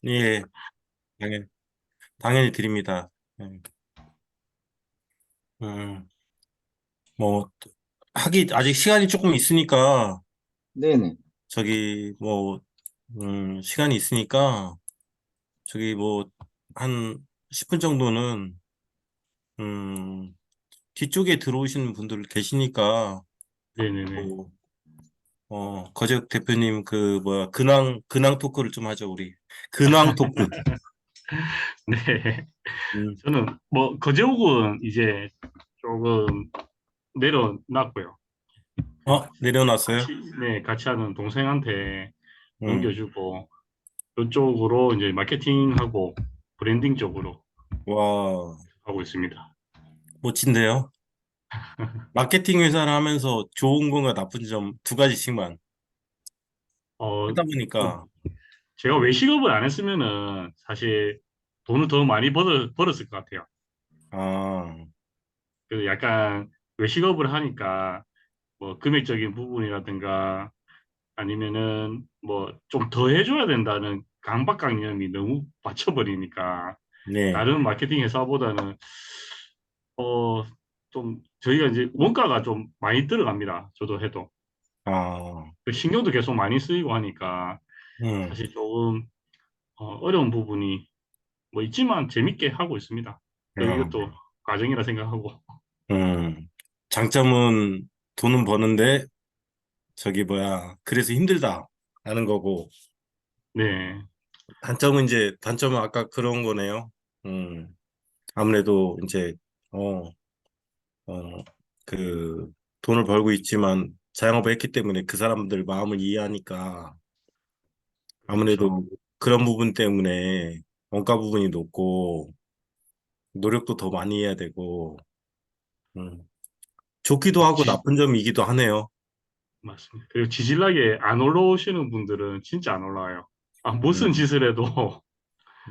예, 당연히, 당연히 드립니다. 예. 음, 뭐, 아직 시간이 조금 있으니까, 네네. 저기, 뭐, 시간이 있으니까, 저기, 뭐, 한 10분 정도는, 음, 뒤쪽에 들어오시는 분들 계시니까, 네네네. 뭐, 거적 대표님, 근황 토크를 좀 하죠, 우리. 근황 토크. 네. 음, 저는 뭐 거제옥은 이제 조금 내려놨고요. 내려놨어요? 같이 하는 동생한테 음, 넘겨주고 이쪽으로 이제 마케팅하고 브랜딩 쪽으로 와, 하고 있습니다. 멋진데요? 마케팅 회사를 하면서 좋은 건가 나쁜 점 두 가지씩만 어, 하다 뭐 보니까, 제가 외식업을 안 했으면은 사실 돈을 더 많이 벌었을 것 같아요. 아, 그래서 약간 외식업을 하니까 뭐 금액적인 부분이라든가 아니면은 뭐 좀 더 해줘야 된다는 강박관념이 너무 받쳐버리니까 네, 다른 마케팅 회사보다는 어 좀 저희가 이제 원가가 좀 많이 들어갑니다. 저도 해도 아, 그 신경도 계속 많이 쓰이고 하니까 음, 사실 조금 어려운 부분이 뭐 있지만 재밌게 하고 있습니다. 또 아, 이것도 과정이라 생각하고 장점은 돈은 버는데, 그래서 힘들다 하는 거고, 네 단점은 아까 그런 거네요. 음, 아무래도 이제, 어, 어, 그, 돈을 벌고 있지만 자영업을 했기 때문에 그 사람들 마음을 이해하니까 그렇죠. 아무래도 그런 부분 때문에 원가 부분이 높고 노력도 더 많이 해야 되고 음. 좋기도 뭐 하고 나쁜 점이기도 하네요. 맞습니다. 그리고 지질나게 안 올라오시는 분들은 진짜 안 올라와요. 아, 무슨 음, 짓을 해도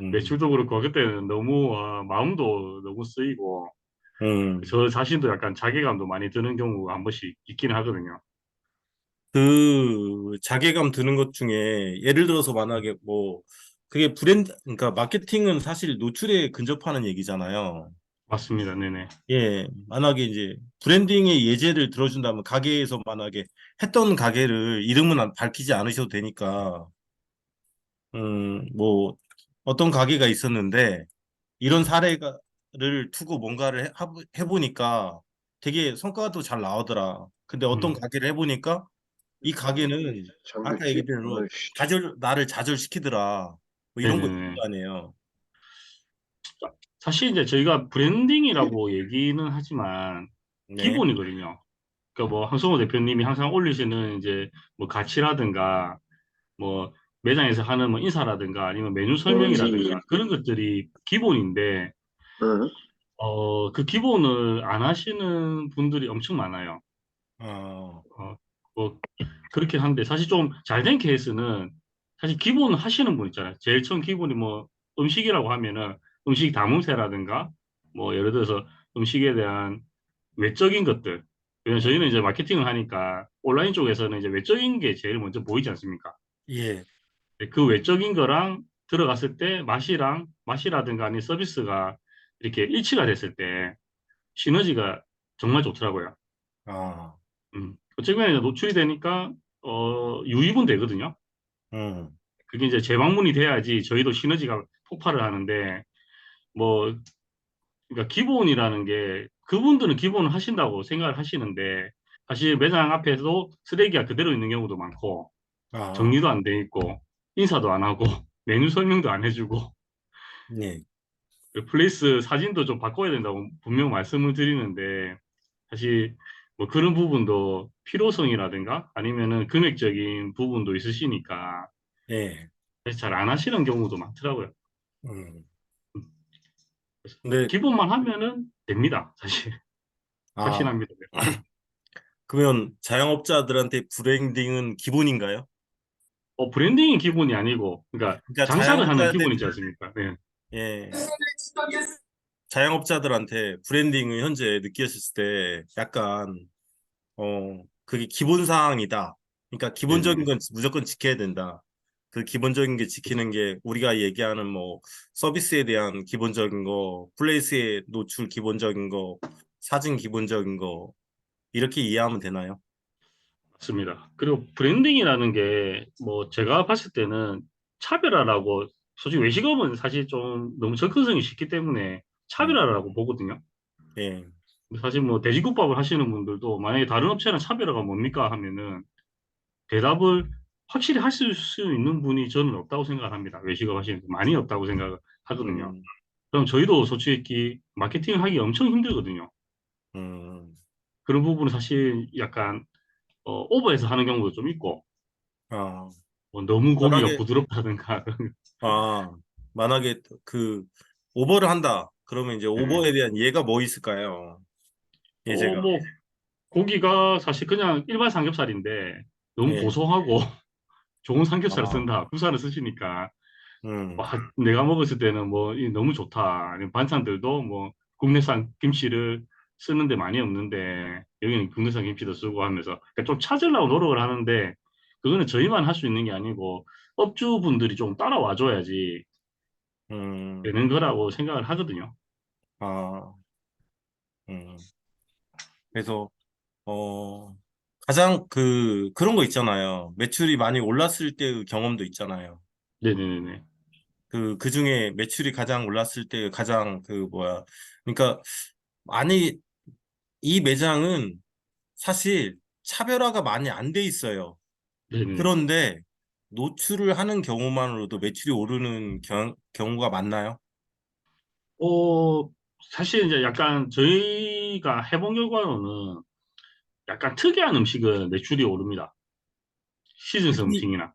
음, 매출도 그렇고 그때는 너무 마음도 너무 쓰이고 음. 저 자신도 약간 자괴감도 많이 드는 경우가 한 번씩 있긴 하거든요. 그 자괴감 드는 것 중에 예를 들어서 만약에 뭐 그게 그러니까 마케팅은 사실 노출에 근접하는 얘기잖아요. 맞습니다. 네네. 예, 만약에 이제 브랜딩의 예제를 들어준다면 가게에서 만약에 했던 가게를 이름은 밝히지 않으셔도 되니까 뭐, 어떤 가게가 있었는데, 이런 사례를 두고 뭔가를 해보니까 되게 성과도 잘 나오더라. 근데 어떤 음, 가게를 해보니까 이 가게는 아까 얘기한 대로 나를 좌절시키더라. 뭐 이런 거 있을 네네네. 거 아니에요. 사실 이제 저희가 브랜딩이라고 얘기는 하지만 네. 기본이거든요. 그러니까 뭐 황성호 대표님이 항상 올리시는 이제 뭐 가치라든가 뭐 매장에서 하는 뭐 인사라든가 아니면 메뉴 설명이라든가 그런 것들이 기본인데 그 기본을 안 하시는 분들이 엄청 많아요. 어, 뭐 그렇긴 한데 사실 좀 잘 된 케이스는 사실 기본 하시는 분 있잖아요. 제일 처음 기본이 뭐 음식이라고 하면은 음식 담음새라든가 뭐 예를 들어서 음식에 대한 외적인 것들. 왜냐면 저희는 이제 마케팅을 하니까 온라인 쪽에서는 이제 외적인 게 제일 먼저 보이지 않습니까? 예. 근데 그 외적인 거랑 들어갔을 때 맛이라든가 아니 서비스가 이렇게 일치가 됐을 때 시너지가 정말 좋더라고요. 아, 어쩌면 이제 노출이 되니까 유입은 되거든요. 음, 그게 이제 재방문이 돼야지 저희도 시너지가 폭발을 하는데 뭐 그러니까 기본이라는 게 그분들은 기본을 하신다고 생각을 하시는데 사실 매장 앞에서 쓰레기가 그대로 있는 경우도 많고 아, 정리도 안 돼 있고 인사도 안 하고 메뉴 설명도 안 해주고 예, 플레이스 사진도 좀 바꿔야 된다고 분명 말씀을 드리는데 사실 뭐 그런 부분도 필요성이라든가 아니면은 금액적인 부분도 있으시니까 예. 잘 안 하시는 경우도 많더라고요. 음. 음, 그래서 근데, 기본만 하면은 됩니다. 사실 아, 확신합니다. 그러면 자영업자들한테 브랜딩은 기본인가요? 브랜딩이 기본이 아니고 그러니까 그러니까 장사를 하는 기본이지 않습니까? 네. 예, 자영업자들한테 브랜딩을 현재 느꼈을 때 약간 그게 기본 사항이다. 그러니까 기본적인 네네네. 건 무조건 지켜야 된다. 그 기본적인 게 지키는 게 우리가 얘기하는 뭐 서비스에 대한 기본적인 거, 플레이스의 노출 기본적인 거, 사진 기본적인 거 이렇게 이해하면 되나요? 맞습니다. 그리고 브랜딩이라는 게 뭐 제가 봤을 때는 차별화라고 솔직히 외식업은 사실 좀 너무 접근성이 쉽기 때문에 음, 차별화라고 보거든요. 예, 사실 뭐 돼지국밥을 하시는 분들도 만약에 다른 업체랑 차별화가 뭡니까 하면은 대답을 확실히 하실 수 있는 분이 저는 없다고 생각을 합니다. 외식업 하시는 분 많이 없다고 생각을 하거든요. 음, 그럼 저희도 솔직히 마케팅을 하기 엄청 힘들거든요. 음, 그런 부분은 사실 약간 오버해서 하는 경우도 좀 있고 아, 뭐 너무 고기가 만약에 부드럽다든가 아, 만약에 그 오버를 한다. 그러면 이제 네. 오버에 대한 예가 뭐 있을까요? 예제가. 뭐 고기가 사실 그냥 일반 삼겹살인데 너무 예, 고소하고 좋은 삼겹살을 아, 쓴다. 국산을 쓰시니까 음, 와, 내가 먹었을 때는 뭐 너무 좋다. 아니면 반찬들도 뭐 국내산 김치를 쓰는데 많이 없는데 여기는 국내산 김치도 쓰고 하면서 그러니까 좀 찾으려고 노력을 하는데 그거는 저희만 할 수 있는 게 아니고 업주분들이 좀 따라와 줘야지 음, 되는 거라고 생각을 하거든요. 아, 음. 그래서 어, 가장 그런 거 있잖아요. 매출이 많이 올랐을 때의 경험도 있잖아요. 네네네네. 그 중에 매출이 가장 올랐을 때 가장 뭐야. 그러니까, 아니, 이 매장은 사실 차별화가 많이 안 돼 있어요. 네네. 그런데 노출을 하는 경우만으로도 매출이 오르는 경우가 많나요? 어, 사실 이제 약간 저희가 해본 결과로는 약간 특이한 음식은 매출이 오릅니다. 시즌성 특이, 음식이나.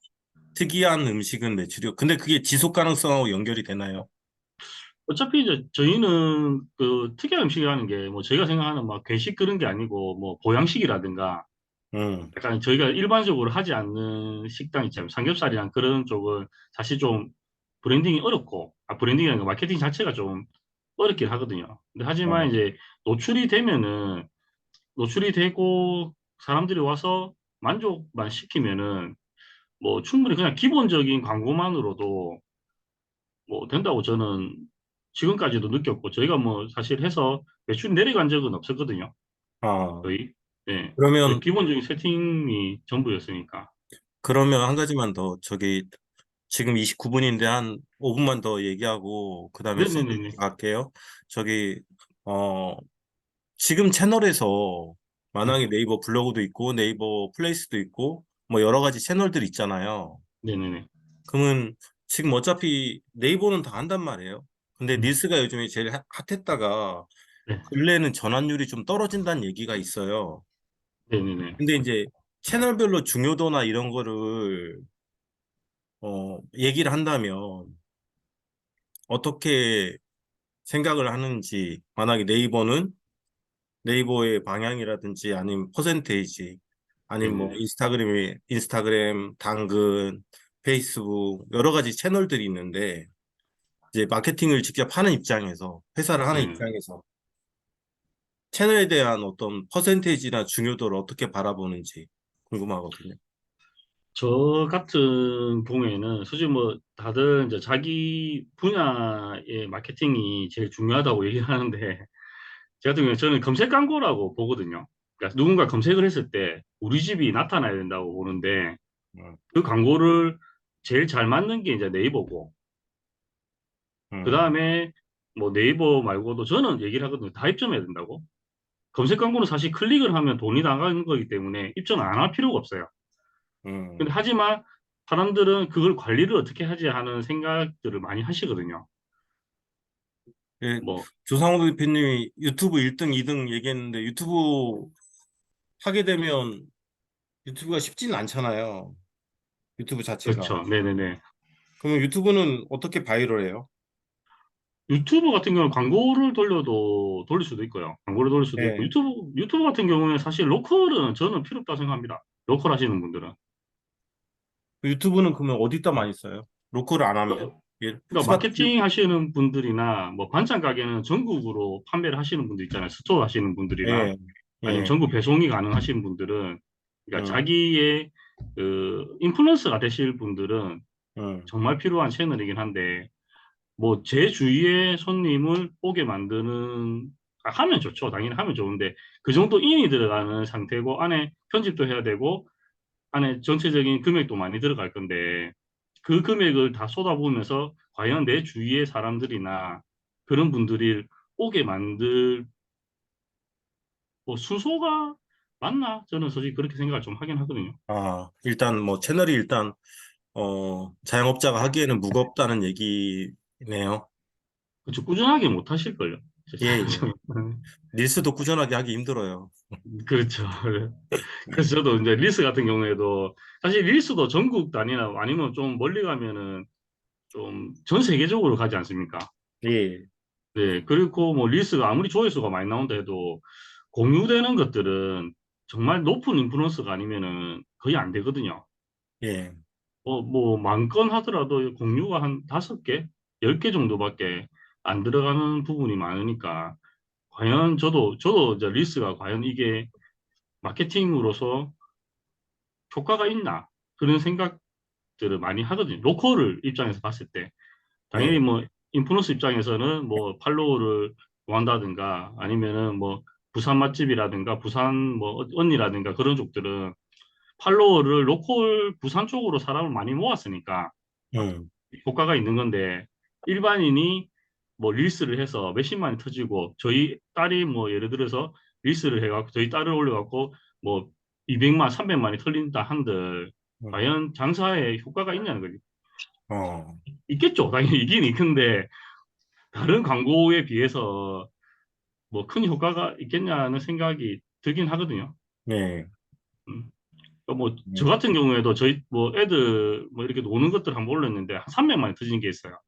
특이한 음식은 매출이요. 근데 그게 지속 가능성하고 연결이 되나요? 어차피 이제 저희는 그 특이한 음식이라는 게 뭐 저희가 생각하는 막 괴식 그런 게 아니고 뭐 보양식이라든가 음, 약간 저희가 일반적으로 하지 않는 식당 있잖아요. 삼겹살이랑 그런 쪽은 사실 좀 브랜딩이 어렵고, 브랜딩이 아니라 마케팅 자체가 좀 어렵긴 하거든요. 근데 하지만 어, 이제 노출이 되면은 노출이 되고 사람들이 와서 만족만 시키면은 뭐 충분히 그냥 기본적인 광고만으로도 뭐 된다고 저는 지금까지도 느꼈고 저희가 뭐 사실 해서 매출이 내려간 적은 없었거든요. 아, 저희. 네. 그러면, 기본적인 세팅이 전부였으니까. 그러면 한 가지만 더, 지금 29분인데 한 5분만 더 얘기하고, 그 다음에 수업 네네네네. 갈게요. 저기, 어, 지금 채널에서 네. 만약에 네이버 블로그도 있고, 네이버 플레이스도 있고, 뭐 여러 가지 채널들 있잖아요. 네네네. 그러면 지금 어차피 네이버는 다 한단 말이에요. 근데 음. 릴스가 요즘에 제일 핫했다가 네. 근래는 전환율이 좀 떨어진다는 얘기가 있어요. 네네네. 근데 이제 채널별로 중요도나 이런 거를 얘기를 한다면 어떻게 생각을 하는지, 만약에 네이버의 방향이라든지 아니면 퍼센테이지 아니면 뭐 네네네. 인스타그램, 당근, 페이스북 여러 가지 채널들이 있는데 이제 마케팅을 직접 하는 입장에서 회사를 하는 네. 입장에서 채널에 대한 어떤 퍼센테이지나 중요도를 어떻게 바라보는지 궁금하거든요. 저 같은 경우에는 솔직히 뭐 다들 이제 자기 분야의 마케팅이 제일 중요하다고 얘기를 하는데 제 같은 경우에 저는 검색 광고라고 보거든요. 그러니까 누군가 검색을 했을 때 우리 집이 나타나야 된다고 보는데 음, 그 광고를 제일 잘 맞는 게 이제 네이버고 그 음, 다음에 뭐 네이버 말고도 저는 얘기를 하거든요. 다 입점해야 된다고. 검색 광고는 사실 클릭을 하면 돈이 나가는 거기 때문에 입점을 안 할 필요가 없어요. 근데 음. 하지만 사람들은 그걸 관리를 어떻게 하지 하는 생각들을 많이 하시거든요. 예, 뭐, 조상우 대표님이 유튜브 1등, 2등 얘기했는데 유튜브 하게 되면 유튜브가 쉽지는 않잖아요. 유튜브 자체가. 그렇죠. 네네네. 그러면 유튜브는 어떻게 바이럴해요? 유튜브 같은 경우는 광고를 돌려도 돌릴 수도 있고요. 광고를 돌릴 수도 있고, 예. 유튜브 같은 경우는 사실 로컬은 저는 필요 없다고 생각합니다. 로컬 하시는 분들은. 유튜브는 그러면 어디다 많이 써요? 로컬을 안 하면? 예, 그러니까 스마트, 마케팅 하시는 분들이나 뭐 반찬 가게는 전국으로 판매를 하시는 분들 있잖아요. 스토어 하시는 분들이나 예, 아니면 예, 전국 배송이 가능하신 분들은 그러니까 음, 자기의 그 인플루언서가 되실 분들은 음, 정말 필요한 채널이긴 한데, 뭐 제 주위의 손님을 오게 만드는 하면 좋죠. 당연히 하면 좋은데 그 정도 인이 들어가는 상태고 안에 편집도 해야 되고 안에 전체적인 금액도 많이 들어갈 건데 그 금액을 다 쏟아부으면서 과연 내 주위의 사람들이나 그런 분들이 오게 만들 뭐 순서가 맞나? 저는 솔직히 그렇게 생각을 좀 하긴 하거든요. 일단 뭐 채널이 일단, 자영업자가 하기에는 무겁다는 얘기네요. 그쵸, 꾸준하게 못 하실걸요. 예, 예. 저는. 릴스도 꾸준하게 하기 힘들어요. 그렇죠. 그래서 저도 이제 릴스 같은 경우에도 사실 릴스도 전국 단위나 아니면 좀 멀리 가면은 좀 전 세계적으로 가지 않습니까? 예, 네. 그리고 뭐 릴스가 아무리 조회수가 많이 나온다 해도 공유되는 것들은 정말 높은 인플루언서가 아니면은 거의 안 되거든요. 예, 뭐 만 건 하더라도 공유가 한 다섯 개, 열 개 정도밖에 안 들어가는 부분이 많으니까 과연 저도 이제 릴스가 과연 이게 마케팅으로서 효과가 있나 그런 생각들을 많이 하거든요. 로컬을 입장에서 봤을 때 당연히 예, 뭐 인플루언서 입장에서는 뭐 팔로우를 구한다든가 아니면은 뭐 부산 맛집이라든가 부산 뭐 언니라든가 그런 쪽들은 팔로워를 로컬 부산 쪽으로 사람을 많이 모았으니까 음, 효과가 있는 건데 일반인이 뭐 릴스를 해서 몇십만이 터지고 저희 딸이 뭐 예를 들어서 릴스를 해갖고 저희 딸을 올려갖고 뭐 200만, 300만이 털린다 한들 음, 과연 장사에 효과가 있냐는 거지. 어, 있겠죠. 당연히 있긴 있는데 다른 광고에 비해서 뭐 큰 효과가 있겠냐는 생각이 들긴 하거든요. 예, 음. 뭐 저 음. 같은 경우에도 저희 뭐 애들 뭐 이렇게 노는 것들 한번 올렸는데 한 300만이 터진 게 있어요.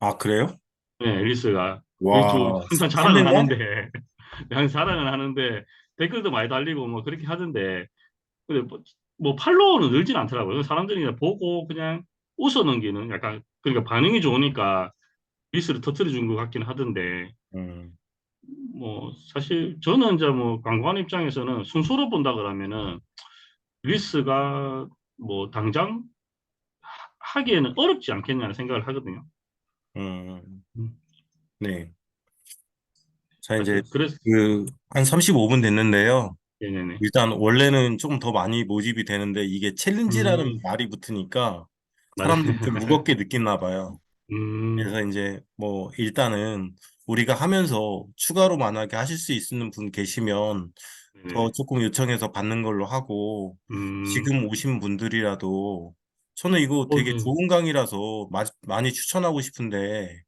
아, 그래요? 네, 앨리스가. 그래서 와, 항상 자랑을 300만? 하는데, 항상 자랑을 하는데, 댓글도 많이 달리고 뭐 그렇게 하던데, 근데 뭐 팔로워는 늘진 않더라고요. 사람들이 그냥 보고 그냥 웃어 넘기는 약간, 그러니까 반응이 좋으니까 릴스를 터트려 준 것 같긴 하던데, 음, 뭐 사실 저는 이제 뭐 광고하는 입장에서는 순서로 본다 그러면은 릴스가 뭐 당장 하기에는 어렵지 않겠냐는 생각을 하거든요. 음, 음. 네. 자, 이제, 그래서, 한 35분 됐는데요. 네네네. 일단, 원래는 조금 더 많이 모집이 되는데, 이게 챌린지라는 음, 말이 붙으니까, 사람들이 좀 맞아요. 무겁게 느끼나 봐요. 음, 그래서 이제, 뭐, 일단은, 우리가 하면서 추가로 만약에 하실 수 있는 분 계시면, 더 네네. 조금 요청해서 받는 걸로 하고, 음, 지금 오신 분들이라도, 저는 이거 되게 네. 좋은 강의라서 많이 추천하고 싶은데,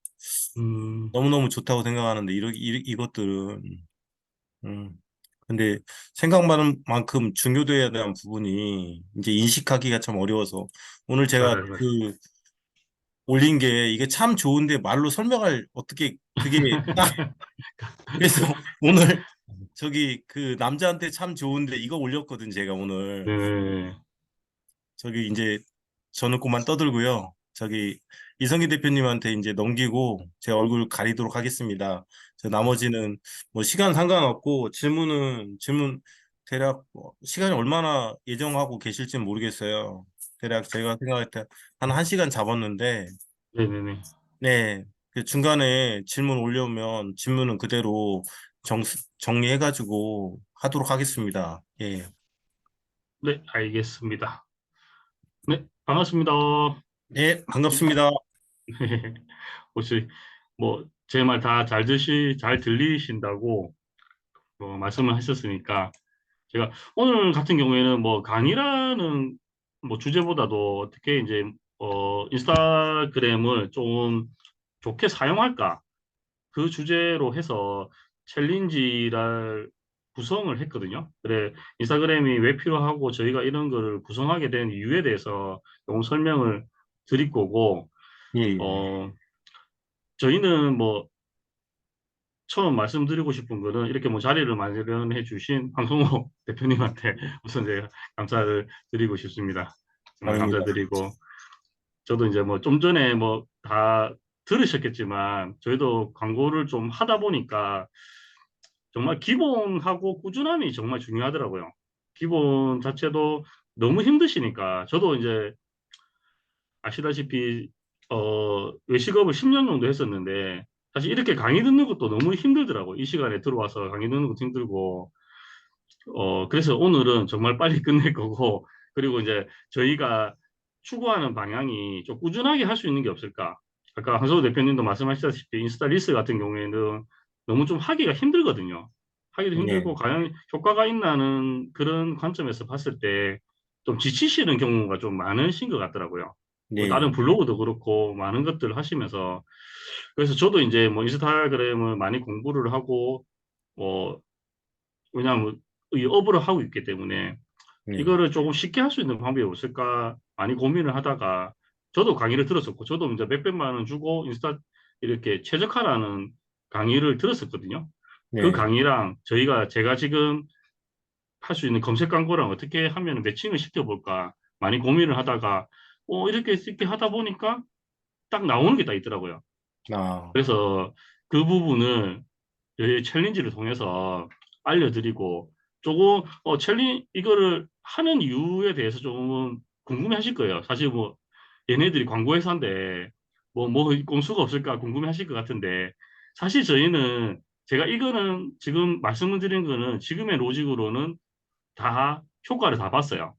음, 너무너무 좋다고 생각하는데, 이것들은, 음, 근데 생각만큼 중요도에 대한 부분이 이제 인식하기가 참 어려워서, 오늘 제가 맞아요, 맞아요. 올린 게 이게 참 좋은데 말로 설명할 어떻게, 그게, 그래서 오늘 남자한테 참 좋은데 이거 올렸거든, 제가 오늘. 네, 이제 저는 그만 떠들고요. 이성기 대표님한테 이제 넘기고 제 얼굴 가리도록 하겠습니다. 나머지는 뭐 시간 상관없고 질문 대략 시간이 얼마나 예정하고 계실지 모르겠어요. 대략 제가 생각할 때 한 1시간 잡았는데, 네네네. 네. 그 중간에 질문 올려오면 질문은 그대로 정리해가지고 하도록 하겠습니다. 예. 네, 알겠습니다. 네, 반갑습니다. 예, 반갑습니다. 혹시 뭐 제 말 다 잘 들리신다고 말씀을 하셨으니까 제가 오늘 같은 경우에는 뭐 강의라는 뭐 주제보다도 어떻게 이제 인스타그램을 좀 좋게 사용할까 그 주제로 해서 챌린지를 구성을 했거든요. 그래, 인스타그램이 왜 필요하고 저희가 이런 거를 구성하게 된 이유에 대해서 조금 설명을 드릴 거고, 예, 예. 어, 저희는 뭐 처음 말씀드리고 싶은 거는 이렇게 뭐 자리를 마련해 주신 황성호 대표님한테 우선 제가 감사를 드리고 싶습니다. 정말 아닙니다. 감사드리고, 저도 이제 뭐 좀 전에 뭐 다 들으셨겠지만 저희도 광고를 좀 하다 보니까 정말 기본하고 꾸준함이 정말 중요하더라고요. 기본 자체도 너무 힘드시니까 저도 이제 아시다시피 외식업을 10년 정도 했었는데 사실 이렇게 강의 듣는 것도 너무 힘들더라고. 이 시간에 들어와서 강의 듣는 것도 힘들고 그래서 오늘은 정말 빨리 끝낼 거고 그리고 이제 저희가 추구하는 방향이 좀 꾸준하게 할 수 있는 게 없을까. 아까 한서우 대표님도 말씀하셨다시피 인스타 릴스 같은 경우에는 너무 좀 하기가 힘들거든요. 하기도 네, 힘들고 과연 효과가 있나는 그런 관점에서 봤을 때 좀 지치시는 경우가 좀 많으신 것 같더라고요. 뭐 다른 네, 블로그도 그렇고 많은 것들을 하시면서 그래서 저도 이제 뭐 인스타그램을 많이 공부를 하고 뭐 왜냐하면 이 업을 하고 있기 때문에 네, 이거를 조금 쉽게 할 수 있는 방법이 없을까 많이 고민을 하다가 저도 강의를 들었었고 저도 이제 몇백만 원 주고 인스타 이렇게 최적화라는 강의를 들었었거든요. 그 네, 강의랑 제가 지금 할 수 있는 검색 광고랑 어떻게 하면 매칭을 시켜볼까 많이 고민을 하다가 이렇게 하다 보니까 딱 나오는 게 딱 있더라고요. 아, 그래서 그 부분을 저희 챌린지를 통해서 알려드리고 조금 이거를 하는 이유에 대해서 조금 궁금해 하실 거예요. 사실 뭐 얘네들이 광고회사인데 뭐 꼼수가 없을까 궁금해 하실 것 같은데 사실 저희는 제가 이거는 지금 말씀을 드린 거는 지금의 로직으로는 다 효과를 다 봤어요.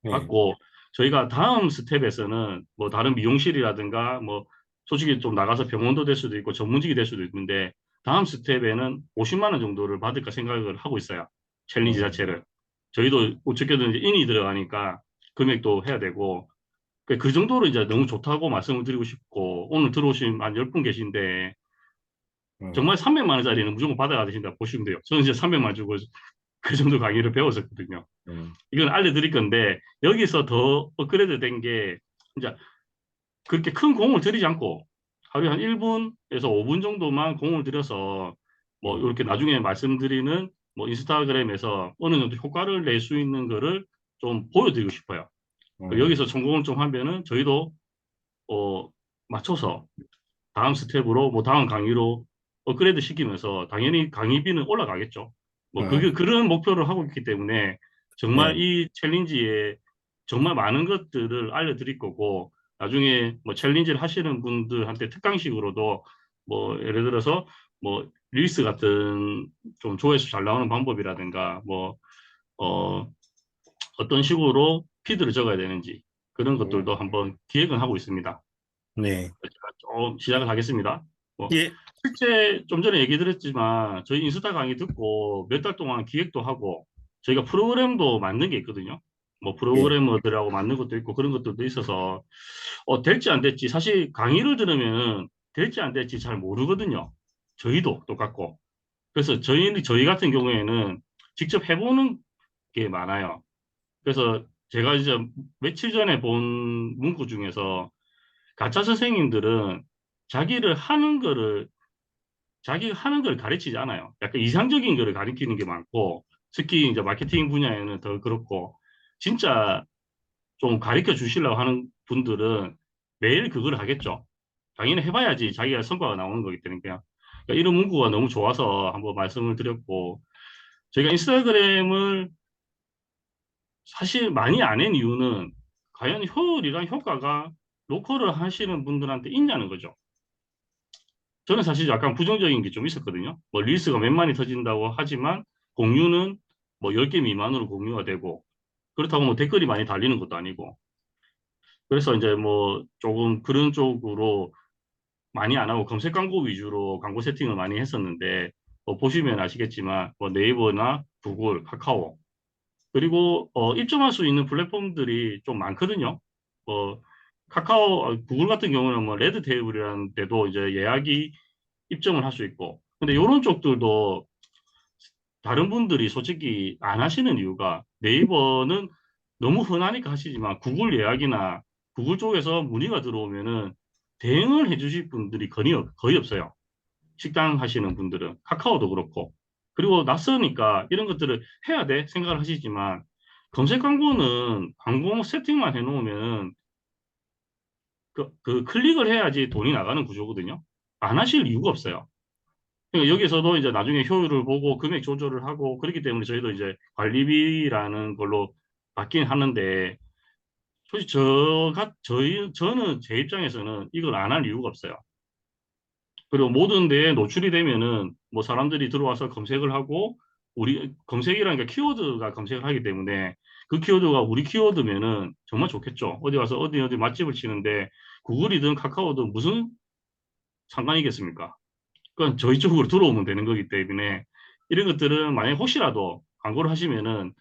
네, 받고 저희가 다음 스텝에서는 뭐 다른 미용실이라든가 뭐 솔직히 좀 나가서 병원도 될 수도 있고 전문직이 될 수도 있는데 다음 스텝에는 50만 원 정도를 받을까 생각을 하고 있어요. 챌린지 음, 자체를. 저희도 어떻게든 이제 인이 들어가니까 금액도 해야 되고 그 정도로 이제 너무 좋다고 말씀을 드리고 싶고 오늘 들어오신 한 10분 계신데 음, 정말 300만 원짜리는 무조건 받아가 되신다 보시면 돼요. 저는 이제 300만 원 주고 그 정도 강의를 배웠었거든요. 음, 이건 알려드릴 건데 여기서 더 업그레이드 된 게 이제 그렇게 큰 공을 들이지 않고 하루에 한 1분에서 5분 정도만 공을 들여서 뭐 음, 이렇게 나중에 말씀드리는 뭐 인스타그램에서 어느 정도 효과를 낼 수 있는 거를 좀 보여드리고 싶어요. 음, 여기서 성공을 좀 하면은 저희도 어, 맞춰서 다음 스텝으로 뭐 다음 강의로 업그레이드 시키면서 당연히 강의비는 올라가겠죠. 뭐 음, 그런 목표를 하고 있기 때문에 정말 네, 이 챌린지에 정말 많은 것들을 알려드릴 거고 나중에 뭐 챌린지를 하시는 분들한테 특강식으로도 뭐 예를 들어서 뭐 릴스 같은 좀 조회수 잘 나오는 방법이라든가 뭐 어, 어떤 식으로 피드를 적어야 되는지 그런 것들도 음, 한번 기획은 하고 있습니다. 네, 제가 좀 시작을 하겠습니다. 뭐 예, 실제 좀 전에 얘기 드렸지만 저희 인스타 강의 듣고 몇 달 동안 기획도 하고 저희가 프로그램도 만든 게 있거든요. 뭐 예, 프로그래머들하고 만든 것도 있고 그런 것들도 있어서 될지 안 될지 사실 강의를 들으면 될지 안 될지 잘 모르거든요. 저희도 똑같고. 그래서 저희 같은 경우에는 직접 해보는 게 많아요. 그래서 제가 이제 며칠 전에 본 문구 중에서 가짜 선생님들은 자기를 하는 거를 자기가 하는 걸 가르치지 않아요. 약간 이상적인 거를 가르치는 게 많고, 특히 이제 마케팅 분야에는 더 그렇고, 진짜 좀 가르쳐 주시려고 하는 분들은 매일 그걸 하겠죠. 당연히 해봐야지 자기가 성과가 나오는 거기 때문에 그냥. 그러니까 이런 문구가 너무 좋아서 한번 말씀을 드렸고, 저희가 인스타그램을 사실 많이 안 한 이유는 과연 효율이랑 효과가 로컬을 하시는 분들한테 있냐는 거죠. 저는 사실 약간 부정적인 게 좀 있었거든요. 뭐 릴스가 몇만이 터진다고 하지만 공유는 뭐 10개 미만으로 공유가 되고 그렇다고 뭐 댓글이 많이 달리는 것도 아니고 그래서 이제 뭐 조금 그런 쪽으로 많이 안 하고 검색 광고 위주로 광고 세팅을 많이 했었는데 뭐 보시면 아시겠지만 뭐 네이버나 구글, 카카오 그리고 입점할 수 있는 플랫폼들이 좀 많거든요. 뭐 구글 같은 경우는 뭐 레드 테이블이라는 데도 이제 예약이 입점을 할 수 있고. 근데 이런 쪽들도 다른 분들이 솔직히 안 하시는 이유가 네이버는 너무 흔하니까 하시지만 구글 예약이나 구글 쪽에서 문의가 들어오면은 대응을 해주실 분들이 거의 없어요. 식당 하시는 분들은 카카오도 그렇고. 그리고 낯서니까 이런 것들을 해야 돼 생각을 하시지만 검색 광고는 광고 세팅만 해놓으면 그 클릭을 해야지 돈이 나가는 구조거든요. 안 하실 이유가 없어요. 그러니까 여기서도 이제 나중에 효율을 보고 금액 조절을 하고 그렇기 때문에 저희도 이제 관리비라는 걸로 받긴 하는데 솔직히 저는 제 입장에서는 이걸 안 할 이유가 없어요. 그리고 모든 데에 노출이 되면은 뭐 사람들이 들어와서 검색을 하고 우리 검색이라는 게 키워드가 검색을 하기 때문에 그 키워드가 우리 키워드면은 정말 좋겠죠. 어디 가서 어디 맛집을 치는데 구글이든 카카오든 무슨 상관이겠습니까? 그건 저희 쪽으로 들어오면 되는 거기 때문에 이런 것들은 만약에 혹시라도 광고를 하시면은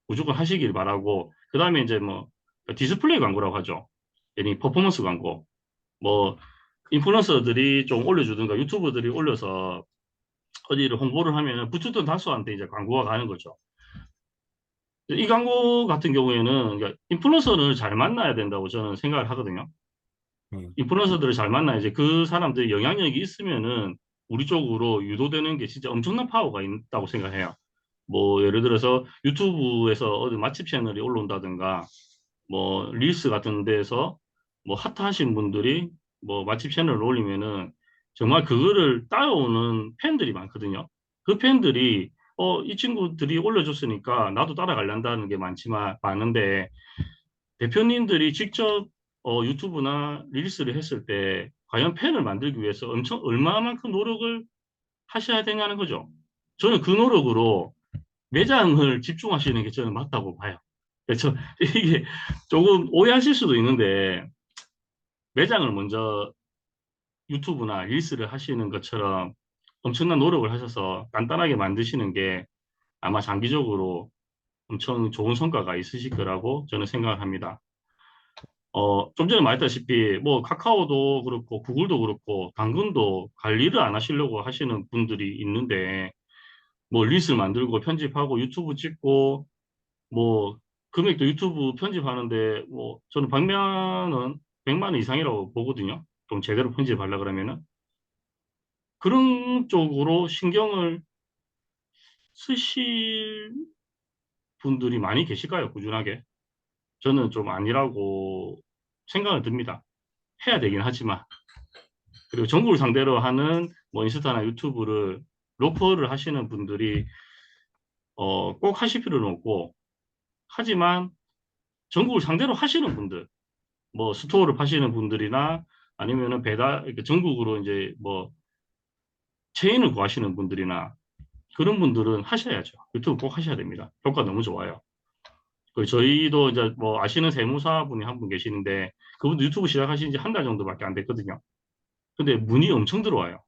무조건 하시길 바라고 그다음에 이제 뭐 디스플레이 광고라고 하죠. 괜히 퍼포먼스 광고. 뭐 인플루언서들이 좀 올려주든가 유튜버들이 올려서 어디를 홍보를 하면은 부추던 다수한테 이제 광고가 가는 거죠. 이 광고 같은 경우에는 그러니까 인플루언서를 잘 만나야 된다고 저는 생각을 하거든요. 음, 인플루언서들을 잘 만나 이제 그 사람들이 영향력이 있으면은 우리 쪽으로 유도되는 게 진짜 엄청난 파워가 있다고 생각해요. 뭐 예를 들어서 유튜브에서 어디 맛집 채널이 올라온다든가 뭐 릴스 같은 데에서 뭐 핫하신 분들이 뭐 맛집 채널을 올리면은 정말 그거를 따라오는 팬들이 많거든요. 그 팬들이 이 친구들이 올려줬으니까 나도 따라가려다는 게 많은데 대표님들이 직접 유튜브나 릴스를 했을 때 과연 팬을 만들기 위해서 엄청 얼마만큼 노력을 하셔야 되냐는 거죠. 저는 그 노력으로 매장을 집중하시는 게 저는 맞다고 봐요. 그래서 이게 조금 오해하실 수도 있는데 매장을 먼저 유튜브나 릴스를 하시는 것처럼 엄청난 노력을 하셔서 간단하게 만드시는 게 아마 장기적으로 엄청 좋은 성과가 있으실 거라고 저는 생각을 합니다. 좀 전에 말했다시피 뭐 카카오도 그렇고 구글도 그렇고 당근도 관리를 안 하시려고 하시는 분들이 있는데 뭐 릴스 만들고 편집하고 유튜브 찍고 뭐 금액도 유튜브 편집하는데 뭐 저는 방면은 100만 원 이상이라고 보거든요. 좀 제대로 편집하려 그러면은 그런 쪽으로 신경을 쓰실 분들이 많이 계실까요? 꾸준하게. 저는 좀 아니라고 생각을 듭니다. 해야 되긴 하지만. 그리고 전국을 상대로 하는 뭐 인스타나 유튜브를 로컬을 하시는 분들이 꼭 하실 필요는 없고 하지만 전국을 상대로 하시는 분들 뭐 스토어를 파시는 분들이나 아니면은 배달 이렇게 전국으로 이제 뭐 체인을 구하시는 분들이나 그런 분들은 하셔야죠. 유튜브 꼭 하셔야 됩니다. 효과 너무 좋아요. 그 저희도 이제 뭐 아시는 세무사 분이 한 분 계시는데 그분도 유튜브 시작하신 지 한 달 정도밖에 안 됐거든요. 근데 문의 엄청 들어와요.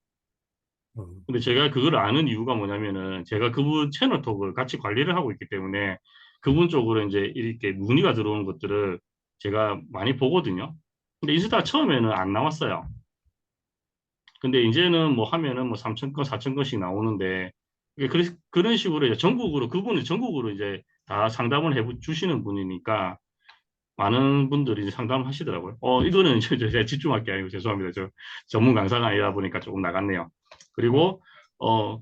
음, 근데 제가 그걸 아는 이유가 뭐냐면은 제가 그분 채널톡을 같이 관리를 하고 있기 때문에 그분 쪽으로 이제 이렇게 문의가 들어오는 것들을 제가 많이 보거든요. 근데 인스타 처음에는 안 나왔어요. 근데 이제는 뭐 하면은 뭐 3천 건, 4천 건씩 나오는데 그런 식으로 이제 전국으로 그분이 전국으로 이제 다 상담을 해 주시는 분이니까 많은 분들이 이제 상담을 하시더라고요. 이거는 제가 집중할 게 아니고 죄송합니다. 저 전문 강사가 아니라 보니까 조금 나갔네요. 어, 그리고 어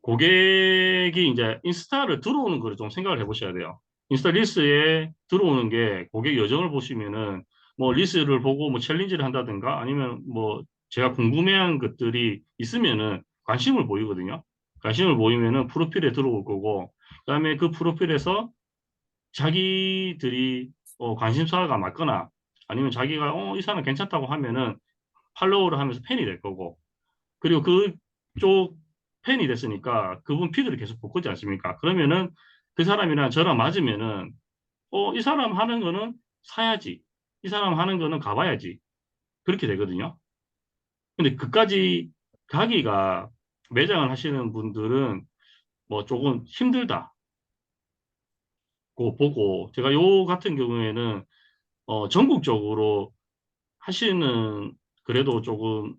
고객이 이제 인스타를 들어오는 거를 좀 생각을 해보셔야 돼요. 인스타 릴스에 들어오는 게 고객 여정을 보시면은 뭐 릴스를 보고 뭐 챌린지를 한다든가 아니면 뭐 제가 궁금해한 것들이 있으면은 관심을 보이거든요. 관심을 보이면은 프로필에 들어올 거고 그다음에 그 프로필에서 자기들이 관심사가 맞거나 아니면 자기가 이 사람 괜찮다고 하면은 팔로우를 하면서 팬이 될 거고 그리고 그쪽 팬이 됐으니까 그분 피드를 계속 볼 거지 않습니까? 그러면은 그 사람이랑 저랑 맞으면은 이 사람 하는 거는 사야지. 이 사람 하는 거는 가봐야지. 그렇게 되거든요. 근데 그까지 가기가 매장을 하시는 분들은 뭐 조금 힘들다고 보고 제가 요 같은 경우에는 전국적으로 하시는 그래도 조금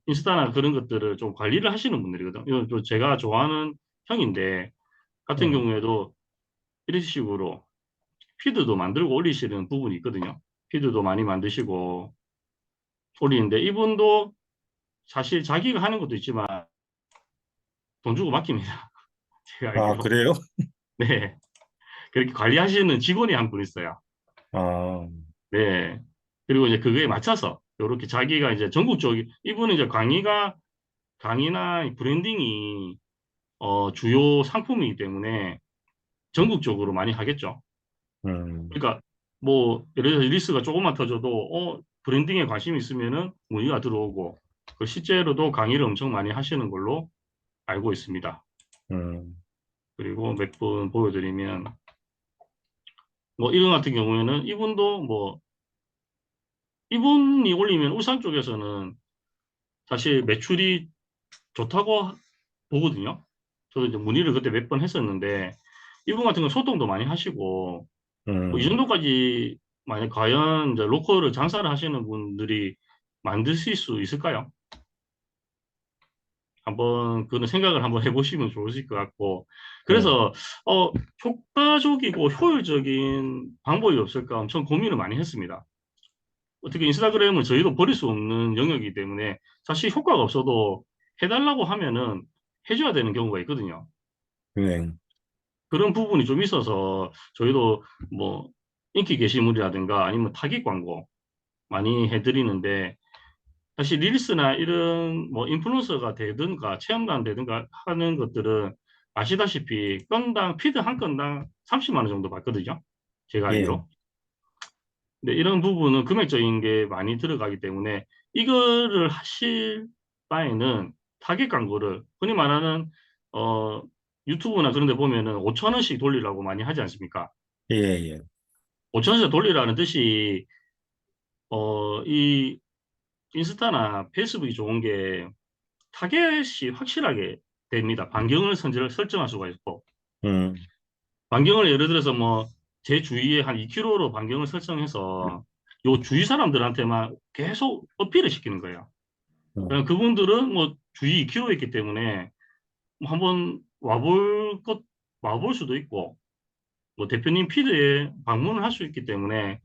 인스타나 그런 것들을 좀 관리를 하시는 분들이거든요. 이건 또 제가 좋아하는 형인데 같은 음. 경우에도 이런 식으로 피드도 만들고 올리시는 부분이 있거든요. 피드도 많이 만드시고 올리는데 이분도 사실 자기가 하는 것도 있지만 돈 주고 맡깁니다. 제가 아, 알기로. 그래요? 네. 그렇게 관리하시는 직원이 한 분 있어요. 아, 네. 그리고 이제 그거에 맞춰서 이렇게 자기가 이제 전국적인 이분은 이제 강의나 브랜딩이 주요 상품이기 때문에 전국적으로 많이 하겠죠. 음, 그러니까 뭐 예를 들어서 릴스가 조금만 터져도 브랜딩에 관심이 있으면은 문의가 들어오고 그 실제로도 강의를 엄청 많이 하시는 걸로 알고 있습니다. 음, 그리고 몇 분 보여드리면 뭐 이런 같은 경우에는 이분도 뭐 이분이 올리면 울산 쪽에서는 사실 매출이 좋다고 보거든요. 저도 이제 문의를 그때 몇 번 했었는데 이분 같은 건 소통도 많이 하시고 뭐 이 음, 정도까지 만약 과연 이제 로컬을 장사를 하시는 분들이 만드실 수 있을까요? 한번 그런 생각을 한번 해보시면 좋으실 것 같고 네, 그래서 어 효과적이고 효율적인 방법이 없을까 엄청 고민을 많이 했습니다. 어떻게 인스타그램은 저희도 버릴 수 없는 영역이기 때문에 사실 효과가 없어도 해달라고 하면은 해줘야 되는 경우가 있거든요. 네, 그런 부분이 좀 있어서 저희도 뭐 인기 게시물이라든가 아니면 타깃 광고 많이 해드리는데 사실 릴스나 이런 뭐 인플루언서가 되든가 체험단 되든가 하는 것들은 아시다시피 건당 피드 한 건당 30만 원 정도 받거든요. 제가 예, 알기로. 근데 이런 부분은 금액적인 게 많이 들어가기 때문에 이거를 하실 바에는 타겟 광고를 흔히 말하는 어 유튜브나 그런 데 보면은 5천 원씩 돌리라고 많이 하지 않습니까? 예, 예, 5천 원씩 돌리라는 뜻이 이 인스타나 페이스북이 좋은 게 타겟이 확실하게 됩니다. 반경을 설정할 수가 있고 음, 반경을 예를 들어서 뭐 제 주위에 한 2km로 반경을 설정해서 요 주위 사람들한테만 계속 어필을 시키는 거예요. 음, 그냥 그분들은 뭐 주위 2km에 있기 때문에 뭐 한번 와볼 수도 있고 뭐 대표님 피드에 방문을 할 수 있기 때문에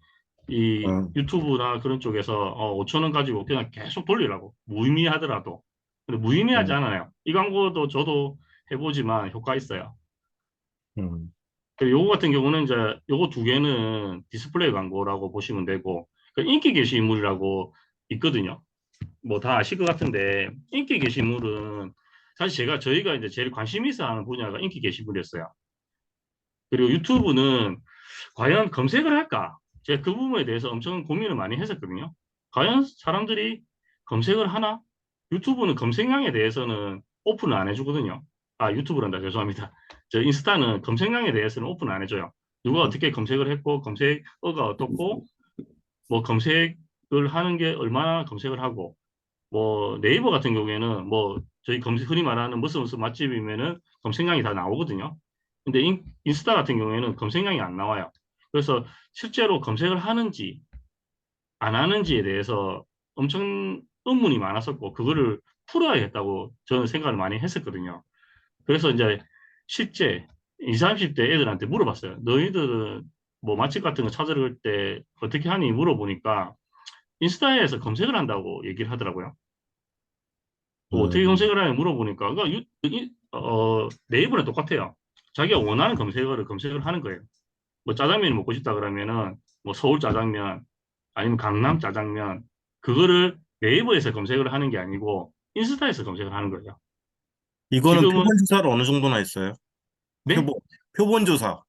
이 음, 유튜브나 그런 쪽에서 5천 원 가지고 그냥 계속 돌리라고 무의미하더라도 근데 무의미하지 음, 않아요. 이 광고도 저도 해보지만 효과 있어요. 음, 그리고 요거 같은 경우는 이제 요거 두 개는 디스플레이 광고라고 보시면 되고 그 인기 게시물이라고 있거든요. 뭐 다 아실 것 같은데 인기 게시물은 사실 저희가 이제 제일 관심 있어 하는 분야가 인기 게시물이었어요. 그리고 유튜브는 과연 검색을 할까? 제가 그 부분에 대해서 엄청 고민을 많이 했었거든요. 과연 사람들이 검색을 하나? 유튜브는 검색량에 대해서는 오픈을 안 해주거든요. 아, 유튜브란다. 죄송합니다. 저 인스타는 검색량에 대해서는 오픈을 안 해줘요. 누가 어떻게 검색을 했고, 검색어가 어떻고, 뭐 검색을 하는 게 얼마나 검색을 하고, 뭐 네이버 같은 경우에는 뭐 저희 흔히 말하는 무슨 맛집이면은 검색량이 다 나오거든요. 근데 인스타 같은 경우에는 검색량이 안 나와요. 그래서 실제로 검색을 하는지 안 하는지에 대해서 엄청 의문이 많았었고 그거를 풀어야겠다고 저는 생각을 많이 했었거든요. 그래서 이제 실제 20, 30대 애들한테 물어봤어요. 너희들은 뭐 맛집 같은 거 찾을 때 어떻게 하니 물어보니까 인스타에서 검색을 한다고 얘기를 하더라고요. 또 어떻게 음. 검색을 하냐 물어보니까 그러니까 네이버는 똑같아요. 자기가 원하는 검색어를 검색을 하는 거예요. 뭐 짜장면이 먹고 싶다 그러면은 뭐 서울 짜장면 아니면 강남 짜장면 그거를 네이버에서 검색을 하는 게 아니고 인스타에서 검색을 하는 거예요. 이거는 지금은 표본 조사를 어느 정도나 했어요? 네? 표본 조사.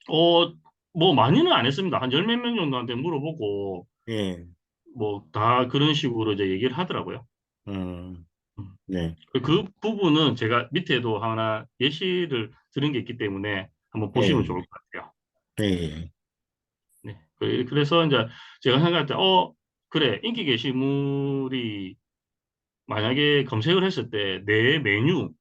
어, 뭐 많이는 안 했습니다. 한 열 몇 명 정도한테 물어보고 예, 뭐 다 그런 식으로 이제 얘기를 하더라고요. 음, 음. 네, 그 부분은 제가 밑에도 하나 예시를 드린 게 있기 때문에 한번 보시면 예, 좋을 것 같아요. 예, 예. 네. 그래서 이제 제가 생각할 때, 그래. 인기 게시물이 만약에 검색을 했을 때 내 메뉴,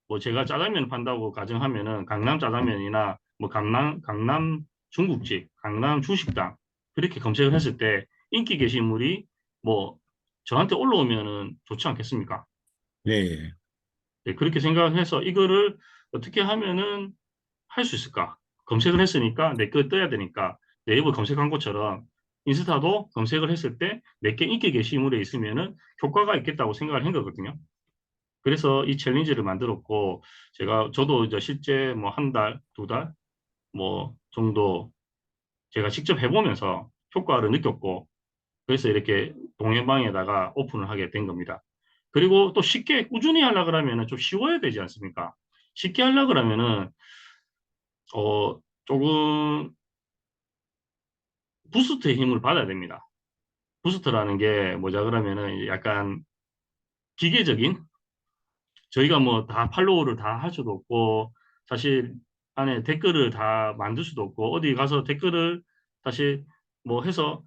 뭐 제가 짜장면 판다고 가정하면은 강남 짜장면이나 뭐 강남 중국집, 강남 중식당 그렇게 검색을 했을 때 인기 게시물이 뭐 저한테 올라오면은 좋지 않겠습니까? 예, 예. 네, 그렇게 생각해서 이거를 어떻게 하면은 할 수 있을까? 검색을 했으니까 내 거 떠야 되니까 네이버 검색한 것처럼 인스타도 검색을 했을 때 몇 개 인기 게시물에 있으면은 효과가 있겠다고 생각을 한 거거든요. 그래서 이 챌린지를 만들었고 저도 이제 실제 뭐 한 달, 두 달 뭐 정도 제가 직접 해보면서 효과를 느꼈고 그래서 이렇게 동해방에다가 오픈을 하게 된 겁니다. 그리고 또 쉽게 꾸준히 하려 그러면은 좀 쉬워야 되지 않습니까? 쉽게 하려 그러면은 조금 부스트의 힘을 받아야 됩니다. 부스트라는 게 뭐자 그러면은 이제 약간 기계적인 저희가 뭐 다 팔로우를 다 할 수도 없고 사실 안에 댓글을 다 만들 수도 없고 어디 가서 댓글을 사실 뭐 해서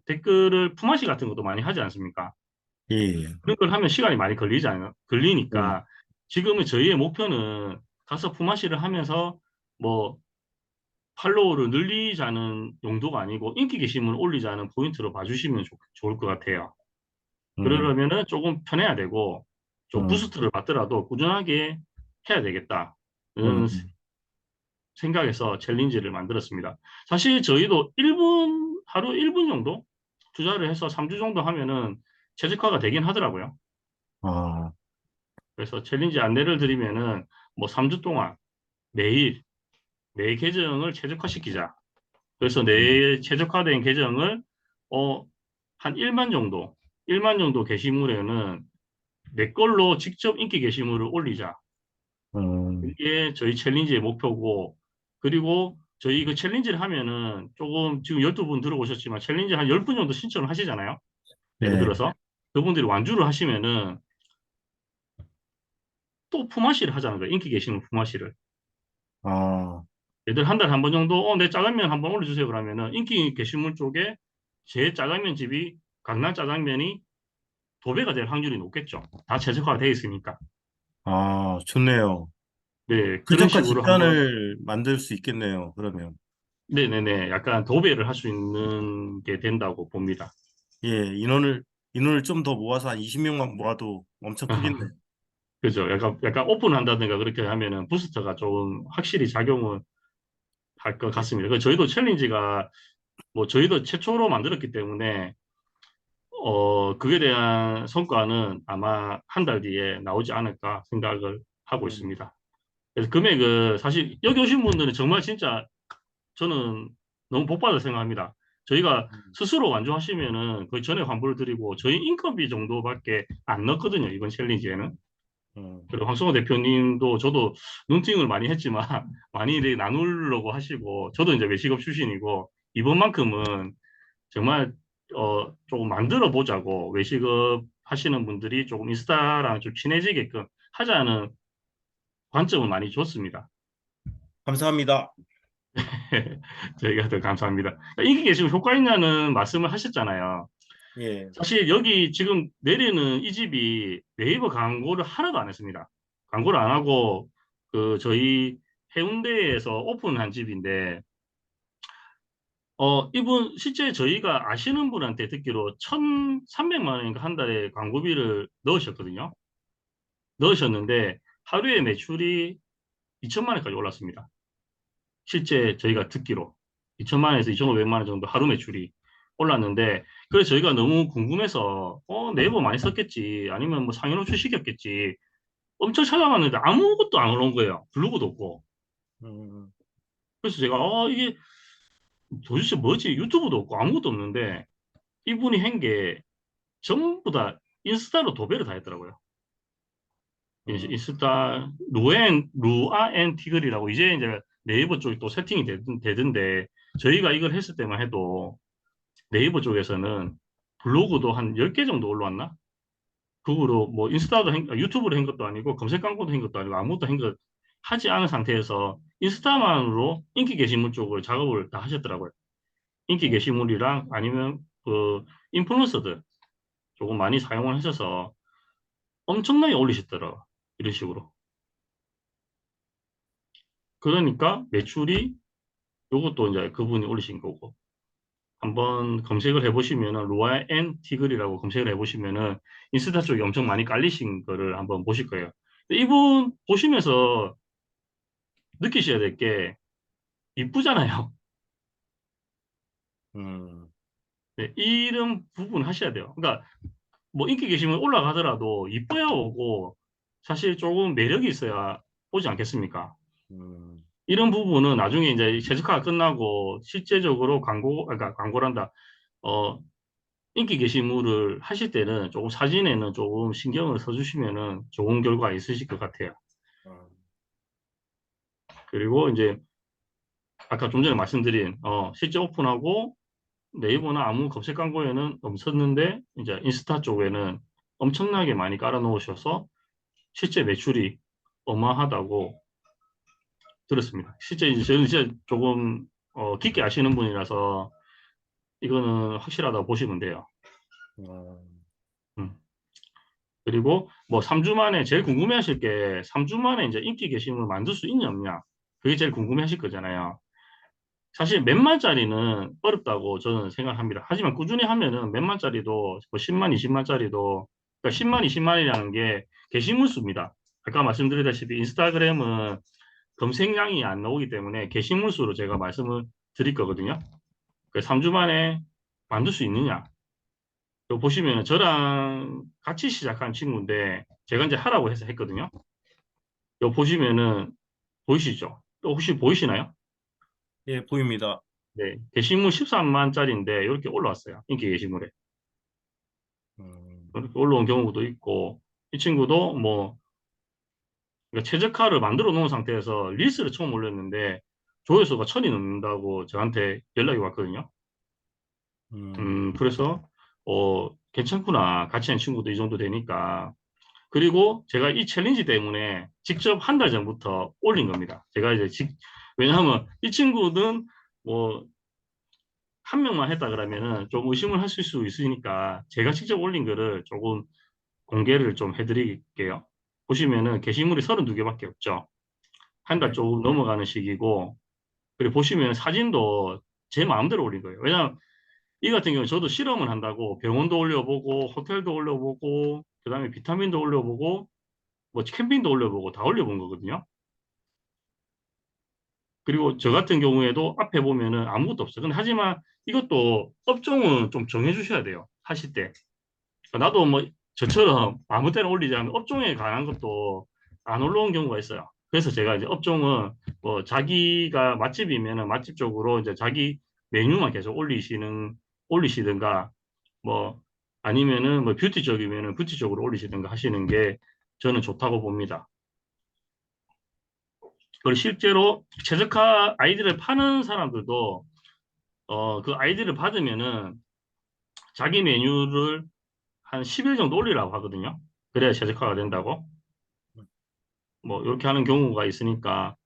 댓글을 품앗이 같은 것도 많이 하지 않습니까? 예, 예. 그런 걸 하면 시간이 많이 음, 걸리니까 지금은 저희의 목표는 가서 품앗이를 하면서 뭐 팔로우를 늘리자는 용도가 아니고 인기 게시물을 올리자는 포인트로 봐주시면 좋을 것 같아요. 음, 그러려면은 조금 편해야 되고 좀 음, 부스트를 받더라도 꾸준하게 해야 되겠다는 음. 생각에서 챌린지를 만들었습니다. 사실 저희도 하루 1분 정도 투자를 해서 3주 정도 하면은 최적화가 되긴 하더라고요. 아, 그래서 챌린지 안내를 드리면은 뭐 3주 동안 매일 내 계정을 최적화시키자. 그래서 음, 내 최적화된 계정을 어, 한 1만 정도 게시물에는 내 걸로 직접 인기 게시물을 올리자. 음, 이게 저희 챌린지의 목표고, 그리고 저희 그 챌린지를 하면은 조금 지금 12분 들어오셨지만 챌린지 한 10분 정도 신청을 하시잖아요. 예를 네, 들어서. 그분들이 완주를 하시면은 또 품앗이를 하자는 거예요. 인기 게시물 품앗이를. 아, 얘들 한 달에 한 번 정도, 내 짜장면 한번 올려주세요. 그러면은 인기 게시물 쪽에 제 짜장면 집이 강남 짜장면이 도배가 될 확률이 높겠죠. 다 최적화가 되어 있으니까. 아, 좋네요. 네, 그런 최저가 식으로 한번, 집단을 만들 수 있겠네요, 그러면. 네네네, 약간 도배를 할 수 있는 게 된다고 봅니다. 예, 인원을 좀 더 모아서 한 20명만 모아도 엄청 크겠네요. 그죠. 약간 오픈한다든가 그렇게 하면은 부스터가 좀 확실히 작용을 할 것 예, 같습니다. 그 저희도 챌린지가 뭐 저희도 최초로 만들었기 때문에 그게 대한 성과는 아마 한 달 뒤에 나오지 않을까 생각을 하고 음, 있습니다. 그래서 금액을 사실 여기 오신 분들은 정말 진짜 저는 너무 복 받을 생각합니다. 저희가 음, 스스로 완주하시면은 거의 전액 환불을 드리고 저희 인건비 정도밖에 안 넣거든요. 이번 챌린지에는. 음, 그리고 황성호 대표님도 저도 눈팅을 많이 했지만 많이 이렇게 나누려고 하시고 저도 이제 외식업 출신이고 이번만큼은 정말 조금 만들어 보자고 외식업 하시는 분들이 조금 인스타랑 좀 친해지게끔 하자는 관점을 많이 줬습니다. 감사합니다. 저희가 더 감사합니다. 이게 지금 효과 있냐는 말씀을 하셨잖아요. 예, 사실 여기 지금 내리는 이 집이 네이버 광고를 하나도 안 했습니다. 광고를 안 하고 그 저희 해운대에서 오픈한 집인데 이분 실제 저희가 아시는 분한테 듣기로 1,300만 원인가 한 달에 광고비를 넣으셨거든요. 넣으셨는데 하루에 매출이 2천만 원까지 올랐습니다. 실제 저희가 듣기로 2천만 원에서 2,500만 원 정도 하루 매출이 올랐는데 그래서 저희가 너무 궁금해서 네이버 많이 썼겠지 아니면 뭐 상위 노출 시켰겠지 엄청 찾아봤는데 아무것도 안 올라온 거예요. 블로그도 없고. 음, 그래서 제가 이게 도대체 뭐지? 유튜브도 없고 아무것도 없는데 이분이 한 게 전부 다 인스타로 도배를 다 했더라고요. 음, 루아앤 티글이라고 이제 네이버 쪽이 또 세팅이 되던데 저희가 이걸 했을 때만 해도 네이버 쪽에서는 블로그도 한 10개 정도 올라왔나? 그거로 뭐 유튜브로 한 것도 아니고 검색 광고도 한 것도 아니고 아무것도 한 것 하지 않은 상태에서 인스타만으로 인기 게시물 쪽을 작업을 다 하셨더라고요. 인기 음. 게시물이랑 아니면 그 인플루언서들 조금 많이 사용을 하셔서 엄청나게 올리셨더라고요. 이런 식으로. 그러니까 매출이 요것도 이제 그분이 올리신 거고. 한번 검색을 해보시면은 로아 앤 티글이라고 검색을 해보시면은 인스타 쪽에 엄청 많이 깔리신 거를 한번 보실 거예요. 근데 이분 보시면서 느끼셔야 될 게 이쁘잖아요. 음. 네, 이런 부분 하셔야 돼요. 그러니까 뭐 인기 게시물 올라가더라도 이뻐야 오고 사실 조금 매력이 있어야 오지 않겠습니까? 음, 이런 부분은 나중에 이제 최적화가 끝나고 실제적으로 그러니까 광고란다. 어, 인기 게시물을 하실 때는 조금 사진에는 조금 신경을 써주시면은 좋은 결과가 있으실 것 같아요. 아, 그리고 이제 아까 좀 전에 말씀드린 실제 오픈하고 네이버나 아무 검색 광고에는 없었는데 이제 인스타 쪽에는 엄청나게 많이 깔아놓으셔서 실제 매출이 어마하다고 들었습니다. 실제 이제 저는 진짜 조금 깊게 아시는 분이라서 이거는 확실하다고 보시면 돼요. 어, 음. 그리고 뭐 3주 만에 제일 궁금해하실 게 3주 만에 이제 인기 게시물을 만들 수 있냐 없냐 그게 제일 궁금해하실 거잖아요. 사실 몇 만짜리는 어렵다고 저는 생각합니다. 하지만 꾸준히 하면은 몇 만짜리도 뭐 10만, 20만짜리도 그러니까 10만, 20만이라는 게 게시물 수입니다. 아까 말씀드렸다시피 인스타그램은 검색량이 안 나오기 때문에 게시물 수로 제가 말씀을 드릴 거거든요. 그 3주 만에 만들 수 있느냐? 요 보시면은 저랑 같이 시작한 친구인데 제가 이제 하라고 해서 했거든요. 요 보시면은 보이시죠? 또 혹시 보이시나요? 예, 보입니다. 네. 게시물 13만짜리인데 이렇게 올라왔어요. 인기 게시물에. 음, 이렇게 올라온 경우도 있고 이 친구도 뭐 그러니까 최저가를 만들어 놓은 상태에서 릴스를 처음 올렸는데 조회수가 1000이 넘는다고 저한테 연락이 왔거든요. 음, 그래서 괜찮구나. 같이 한 친구도 이 정도 되니까. 그리고 제가 이 챌린지 때문에 직접 한 달 전부터 올린 겁니다. 제가 이제 왜냐하면 이 친구는 뭐 한 명만 했다 그러면은 좀 의심을 하실 수 있으니까 제가 직접 올린 거를 조금 공개를 좀 해드릴게요. 보시면은 게시물이 32개밖에 없죠. 한 달 네, 조금 넘어가는 시기고, 그리고 보시면 사진도 제 마음대로 올린 거예요. 왜냐하면 이 같은 경우는 저도 실험을 한다고 병원도 올려보고, 호텔도 올려보고, 그 다음에 비타민도 올려보고, 뭐 캠핑도 올려보고 다 올려본 거거든요. 그리고 저 같은 경우에도 앞에 보면은 아무것도 없어요. 근데 하지만 이것도 업종은 좀 정해주셔야 돼요. 하실 때. 나도 뭐 저처럼 아무 때나 올리지 않으면 업종에 관한 것도 안 올라온 경우가 있어요. 그래서 제가 이제 업종은 뭐 자기가 맛집이면은 맛집 쪽으로 이제 자기 메뉴만 계속 올리시든가 뭐 아니면은 뭐 뷰티 쪽이면은 뷰티 쪽으로 올리시든가 하시는 게 저는 좋다고 봅니다. 그리고 실제로 최저가 아이디를 파는 사람들도 그 아이디를 받으면은 자기 메뉴를 한 10일 정도 올리라고 하거든요. 그래야 최적화가 된다고. 뭐 이렇게 하는 경우가 있으니까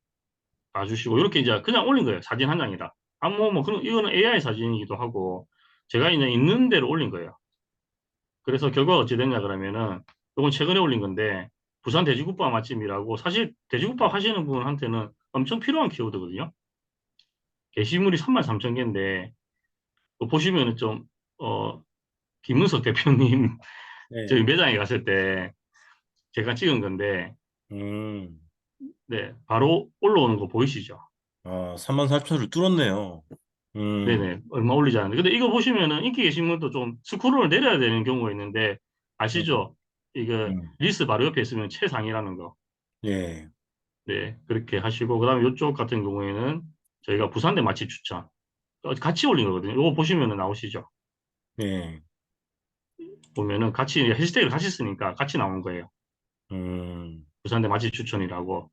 봐주시고 이렇게 이제 그냥 올린 거예요. 사진 한 장이라. 뭐 그런 이거는 AI 사진이기도 하고 제가 이제 있는 대로 올린 거예요. 그래서 결과가 어찌 됐냐 그러면은 이건 최근에 올린 건데 부산 돼지국밥 맛집이라고 사실 돼지국밥 하시는 분한테는 엄청 필요한 키워드거든요. 게시물이 33,000개인데 보시면은 좀 김문석 대표님 네, 저희 매장에 갔을 때 제가 찍은 건데 음, 네 바로 올라오는 거 보이시죠? 3만 4천을 뚫었네요. 음, 네네, 얼마 올리지 않는데. 근데 이거 보시면은 인기 게시물도 좀 스크롤을 내려야 되는 경우가 있는데, 음, 아시죠? 이거 음, 리스트 바로 옆에 있으면 최상이라는 거. 예, 네, 그렇게 하시고, 그 다음에 이쪽 같은 경우에는 저희가 부산대 맛집 추천. 같이 올린 거거든요. 이거 보시면은 나오시죠? 예, 보면은 같이, 해시태그를 같이 쓰니까 같이 나오는 거예요. 음. 부산대 맛집 추천이라고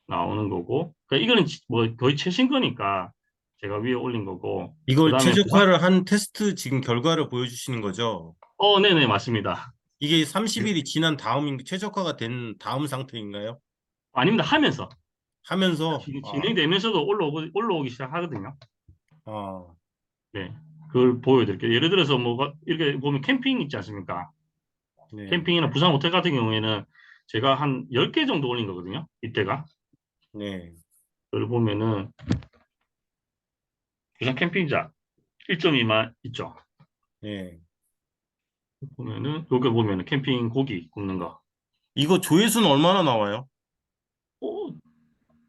나오는 거고. 그러니까 이거는 뭐 거의 최신 거니까 제가 위에 올린 거고. 그 이걸 다음에 부산, 최적화를 한 테스트 지금 결과를 보여주시는 거죠? 네네, 맞습니다. 이게 30일이 지난 다음, 최적화가 된 다음 상태인가요? 아닙니다. 하면서. 하면서, 진행되면서도 올라오기 시작하거든요. 아, 네. 그걸 보여드릴게요. 예를 들어서 뭐, 이렇게 보면 캠핑 있지 않습니까? 네, 캠핑이나 부산 호텔 같은 경우에는 제가 한 10개 정도 올린 거거든요. 이때가. 네, 그걸 보면은 부산 캠핑장 1.2만 있죠. 네. 보면은, 여기 보면은 캠핑 고기 굽는 거. 이거 조회수는 얼마나 나와요? 어,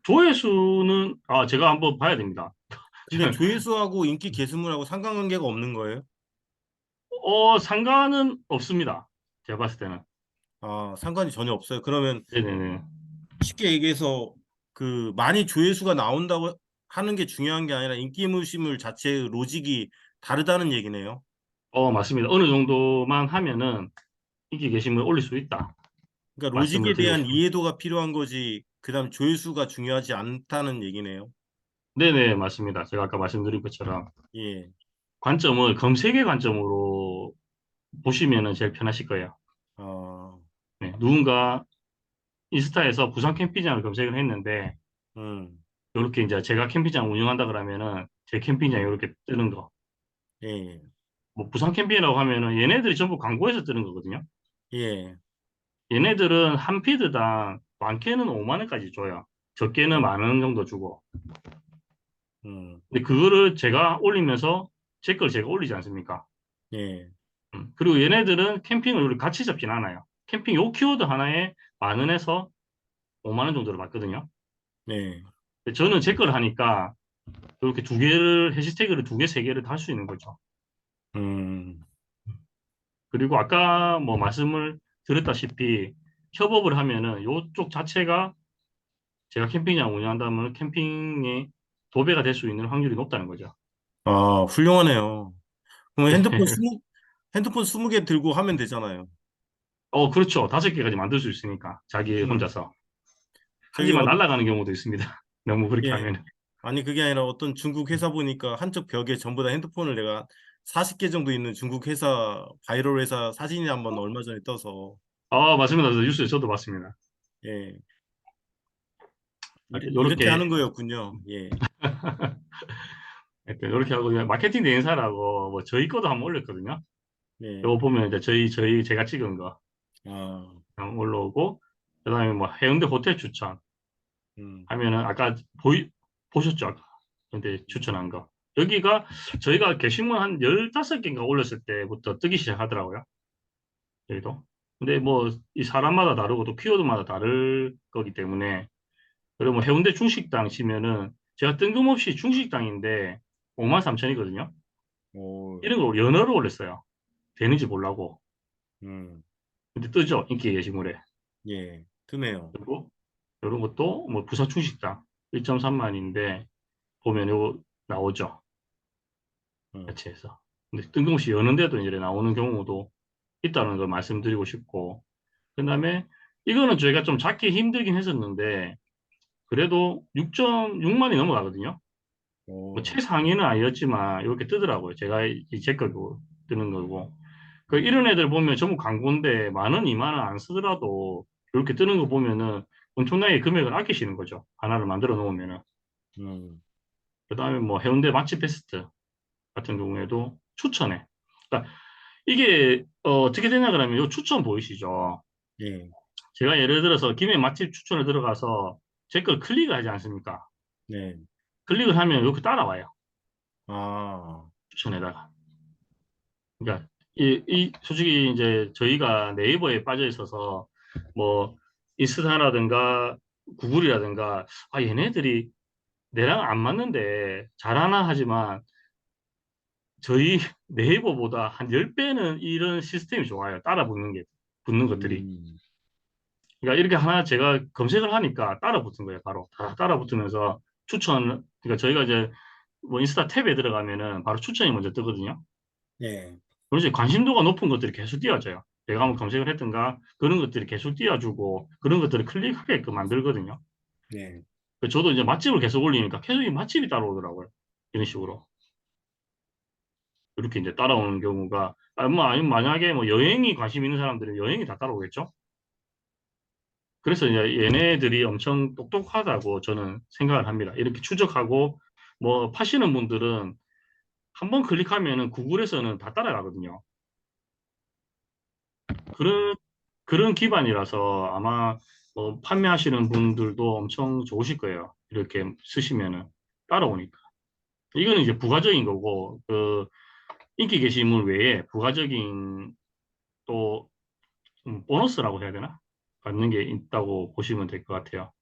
조회수는, 제가 한번 봐야 됩니다. 근데 조회수하고 인기 계수물하고 상관관계가 없는 거예요? 상관은 없습니다. 제가 봤을 때는. 상관이 전혀 없어요. 그러면 네네네. 쉽게 얘기해서 그 많이 조회수가 나온다고 하는 게 중요한 게 아니라 인기물심물 자체의 로직이 다르다는 얘기네요. 맞습니다. 어느 정도만 하면은 인기 게시물 올릴 수 있다. 그러니까 말씀을 로직에 드리고 대한 싶습니다. 이해도가 필요한 거지, 그다음 조회수가 중요하지 않다는 얘기네요. 네네, 맞습니다. 제가 아까 말씀드린 것처럼. 예, 관점을 검색의 관점으로 보시면은 제일 편하실 거예요. 아, 네, 누군가 인스타에서 부산 캠핑장을 검색을 했는데, 음, 이렇게 이제 제가 캠핑장 운영한다 그러면은 제 캠핑장 예, 이렇게 뜨는 거. 예, 뭐 부산 캠핑이라고 하면은 얘네들이 전부 광고에서 뜨는 거거든요. 예, 얘네들은 한 피드당 많게는 5만 원까지 줘요. 적게는 예, 10,000원 정도 주고. 음, 근데 그거를 제가 올리면서 제 걸 제가 올리지 않습니까? 예, 그리고 얘네들은 캠핑을 우리 같이 잡진 않아요. 캠핑 요 키워드 하나에 10,000원에서 5만 원 정도를 받거든요. 예, 근데 저는 제 걸 하니까 이렇게 두 개를, 해시태그를 두 개, 세 개를 달 수 있는 거죠. 음, 그리고 아까 뭐 말씀을 드렸다시피 협업을 하면은 요쪽 자체가 제가 캠핑장 운영한다면 캠핑에 도배가 될 수 있는 확률이 높다는 거죠. 아, 훌륭하네요. 그럼 핸드폰 20개 들고 하면 되잖아요. 그렇죠. 5개까지 만들 수 있으니까 자기 음, 혼자서. 저기, 하지만 날아가는 경우도 있습니다. 너무 그렇게 예, 하면. 아니, 그게 아니라 어떤 중국 회사 보니까 한쪽 벽에 전부 다 핸드폰을 내가 40개 정도 있는 중국 회사, 바이럴 회사 사진이 한번 얼마 전에 떠서, 맞습니다. 뉴스에 저도 봤습니다. 예, 이렇게 이렇게 하는 거였군요. 예, 이렇게 하고 그냥 마케팅 대행사라고 뭐 저희 거도 한번 올렸거든요. 예, 이거 보면 이제 제가 찍은 거 아, 한번 올라오고 그다음에 뭐 해운대 호텔 추천 음, 하면은 아까 보셨죠? 아까? 근데 추천한 거. 여기가 저희가 게시물 한 15개인가 올렸을 때부터 뜨기 시작하더라고요. 여기도. 근데 뭐 이 사람마다 다르고 또 키워드마다 다를 거기 때문에 그리고 뭐 해운대 중식당 치면은 제가 뜬금없이 중식당인데 53,000이거든요. 오, 이런 걸 연어로 올렸어요. 되는지 보려고. 음, 근데 뜨죠? 인기 게시물에. 예, 드네요. 그리고 이런 것도 뭐 부사 충식당 1.3만인데 보면 이거 나오죠. 음, 자체에서. 근데 뜬금없이 여는데도 이제 나오는 경우도 있다는 걸 말씀드리고 싶고. 그다음에 이거는 저희가 좀 찾기 힘들긴 했었는데 그래도 6.6만이 넘어가거든요. 뭐 오, 최상위는 아니었지만 이렇게 뜨더라고요. 제 거고 뜨는 거고. 그 이런 애들 보면 전부 광고인데 10,000원, 20,000원 안 쓰더라도 이렇게 뜨는 거 보면은 엄청나게 금액을 아끼시는 거죠. 하나를 만들어 놓으면은. 음, 그다음에 뭐 해운대 맛집 베스트 같은 경우에도 추천해. 그러니까 이게 어떻게 되냐 그러면 이 추천 보이시죠? 예, 제가 예를 들어서 김해 맛집 추천을 들어가서 제 걸 클릭을 하지 않습니까? 네, 클릭을 하면 이렇게 따라와요. 아, 추천에다가. 그러니까 솔직히 이제 저희가 네이버에 빠져 있어서 뭐 인스타라든가 구글이라든가 얘네들이 내랑 안 맞는데 잘하나 하지만 저희 네이버보다 한 10배는 이런 시스템이 좋아요. 붙는 것들이. 음, 그러니까 이렇게 하나 제가 검색을 하니까 따라붙은 거예요. 바로 다 따라붙으면서 그러니까 저희가 이제 뭐 인스타 탭에 들어가면은 바로 추천이 먼저 뜨거든요. 예, 그래서 관심도가 높은 것들이 계속 띄워져요. 내가 한번 검색을 했던가 그런 것들이 계속 띄워주고 그런 것들을 클릭하게끔 만들거든요. 예, 저도 이제 맛집을 계속 올리니까 계속 이 맛집이 따라오더라고요. 이런 식으로. 이렇게 이제 따라오는 경우가, 아니면 만약에 뭐 여행이 관심 있는 사람들은 여행이 다 따라오겠죠? 그래서 이제 얘네들이 엄청 똑똑하다고 저는 생각을 합니다. 이렇게 추적하고, 뭐 파시는 분들은 한 번 클릭하면은 구글에서는 다 따라가거든요. 그런, 그런 기반이라서 아마 판매하시는 분들도 엄청 좋으실 거예요. 이렇게 쓰시면은 따라오니까. 이거는 이제 부가적인 거고, 인기 게시물 외에 부가적인 또 보너스라고 해야 되나? 받는 게 있다고 보시면 될 것 같아요.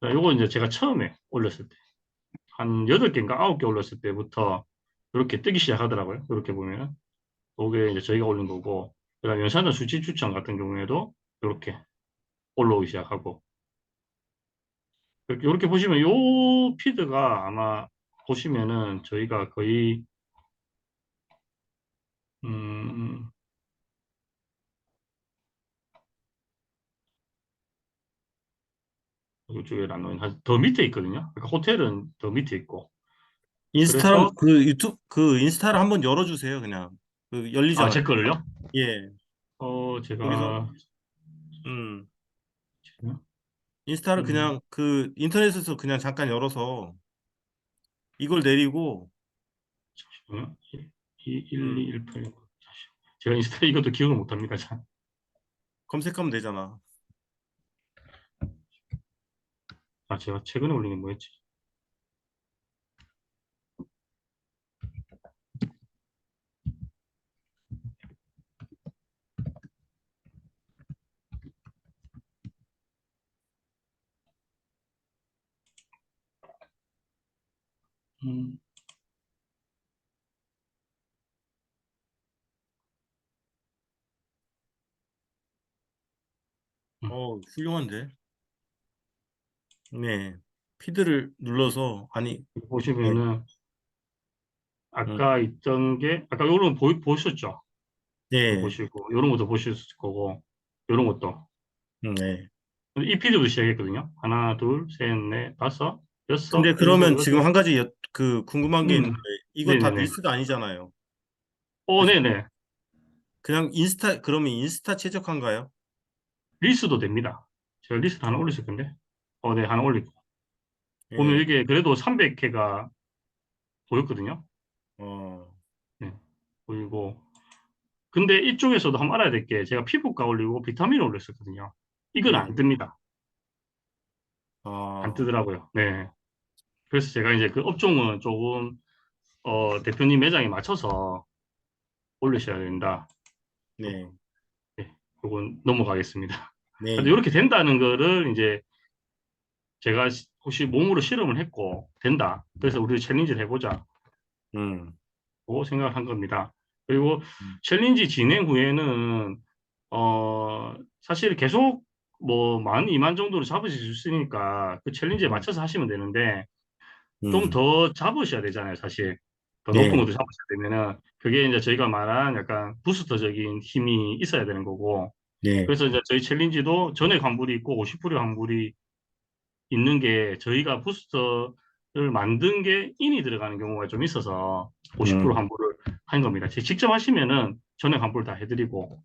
요거 이제 제가 처음에 올렸을 때, 한 8개인가 9개 올렸을 때부터 이렇게 뜨기 시작하더라고요. 이렇게 보면. 그게 이제 저희가 올린 거고, 그다음 연산자 수치 추천 같은 경우에도 이렇게 올라오기 시작하고, 이렇게 보시면 요 피드가 아마 보시면은 저희가 거의, 음, 이쪽에 안 놓인, 더 밑에 있거든요. 그러니까 호텔은 더 밑에 있고, 인스타, 그래서, 그 유튜브, 그 인스타를 한번 열어주세요, 그냥. 그 아, 열리잖아요. 제 거를요? 예. 거기서, 제가, 음, 제가, 인스타를 음, 그냥 그 인터넷에서 그냥 잠깐 열어서 이걸 내리고, 잠시만요. 1, 2, 음, 1, 8, 제가 인스타 이것도 기억을 못 합니다, 참. 검색하면 되잖아. 아, 제가 최근에 올린 게 뭐였지? 음, 음. 훌륭한데? 네. 피드를 눌러서, 아니, 네. 보시면은, 음, 아까 있던 게, 아까 요런 보셨죠? 이거 네. 보시고, 요런 것도 보실 거고, 요런 것도. 네. 이 피드도 시작했거든요. 하나, 둘, 셋, 넷, 다섯, 근데 여섯, 일곱, 그러면 지금 여덟. 한 가지 그 궁금한 게 있는데, 음, 이거 다 네네네. 리스트가 아니잖아요. 그죠? 네네. 그냥 그러면 인스타 최적화인가요? 리스도 됩니다. 제가 리스트 하나 올렸을 건데. 네, 하나 올리고. 보면 예. 이게 그래도 300회가 보였거든요. 어, 네, 보이고. 근데 이쪽에서도 한번 알아야 될 게 제가 피부과 올리고 비타민 올렸었거든요. 이건 예. 안 뜹니다. 안 아, 뜨더라고요. 네. 그래서 제가 이제 그 업종은 조금, 대표님 매장에 맞춰서 올리셔야 된다. 네. 네, 그건 넘어가겠습니다. 근데 네. 이렇게 된다는 거를 이제 제가 혹시 몸으로 실험을 했고 된다. 그래서 우리 챌린지를 해보자. 음. 고 생각을 한 겁니다. 그리고 음. 챌린지 진행 후에는 사실 계속 뭐 1만 정도로 잡으실 수 있으니까 그 챌린지에 음. 맞춰서 하시면 되는데 좀 음. 더 잡으셔야 되잖아요, 사실. 더 높은 네. 것도 잡으셔야 되면은 그게 이제 저희가 말한 약간 부스터적인 힘이 있어야 되는 거고. 네. 그래서 이제 저희 챌린지도 전액 환불이 있고 50% 환불이 있는 게 저희가 부스터를 만든 게 인이 들어가는 경우가 좀 있어서 50% 음. 환불을 한 겁니다. 직접 하시면은 전액 환불 다 해드리고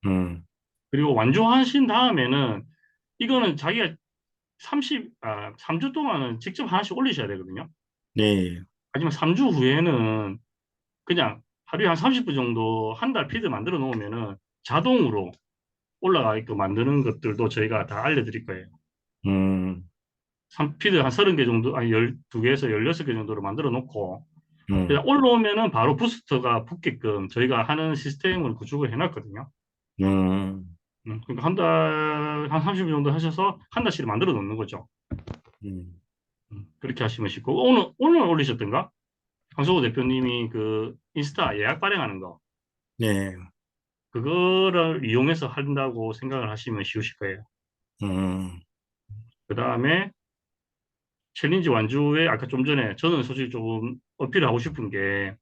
음. 그리고 완주하신 다음에는 이거는 자기가 3주 동안은 직접 하나씩 올리셔야 되거든요. 네. 하지만 3주 후에는 그냥 하루에 한 30분 정도 한 달 피드 만들어 놓으면은 자동으로 올라가게끔 만드는 것들도 저희가 다 알려드릴 거예요. 음. 피드 한 30개 정도, 아니 12개에서 16개 정도로 만들어 놓고 음. 그냥 올라오면은 바로 부스터가 붙게끔 저희가 하는 시스템을 구축을 해놨거든요. 음. 그러니까 한 달, 한 30분 정도 하셔서 한 달씩 만들어 놓는 거죠. 음. 그렇게 하시면 쉽고. 오늘 올리셨던가? 강성호 대표님이 그 인스타 예약 발행하는 거. 네. 그거를 이용해서 한다고 생각을 하시면 쉬우실 거예요. 음. 그 다음에 챌린지 완주에 아까 좀 전에 저는 솔직히 조금 어필을 하고 싶은 게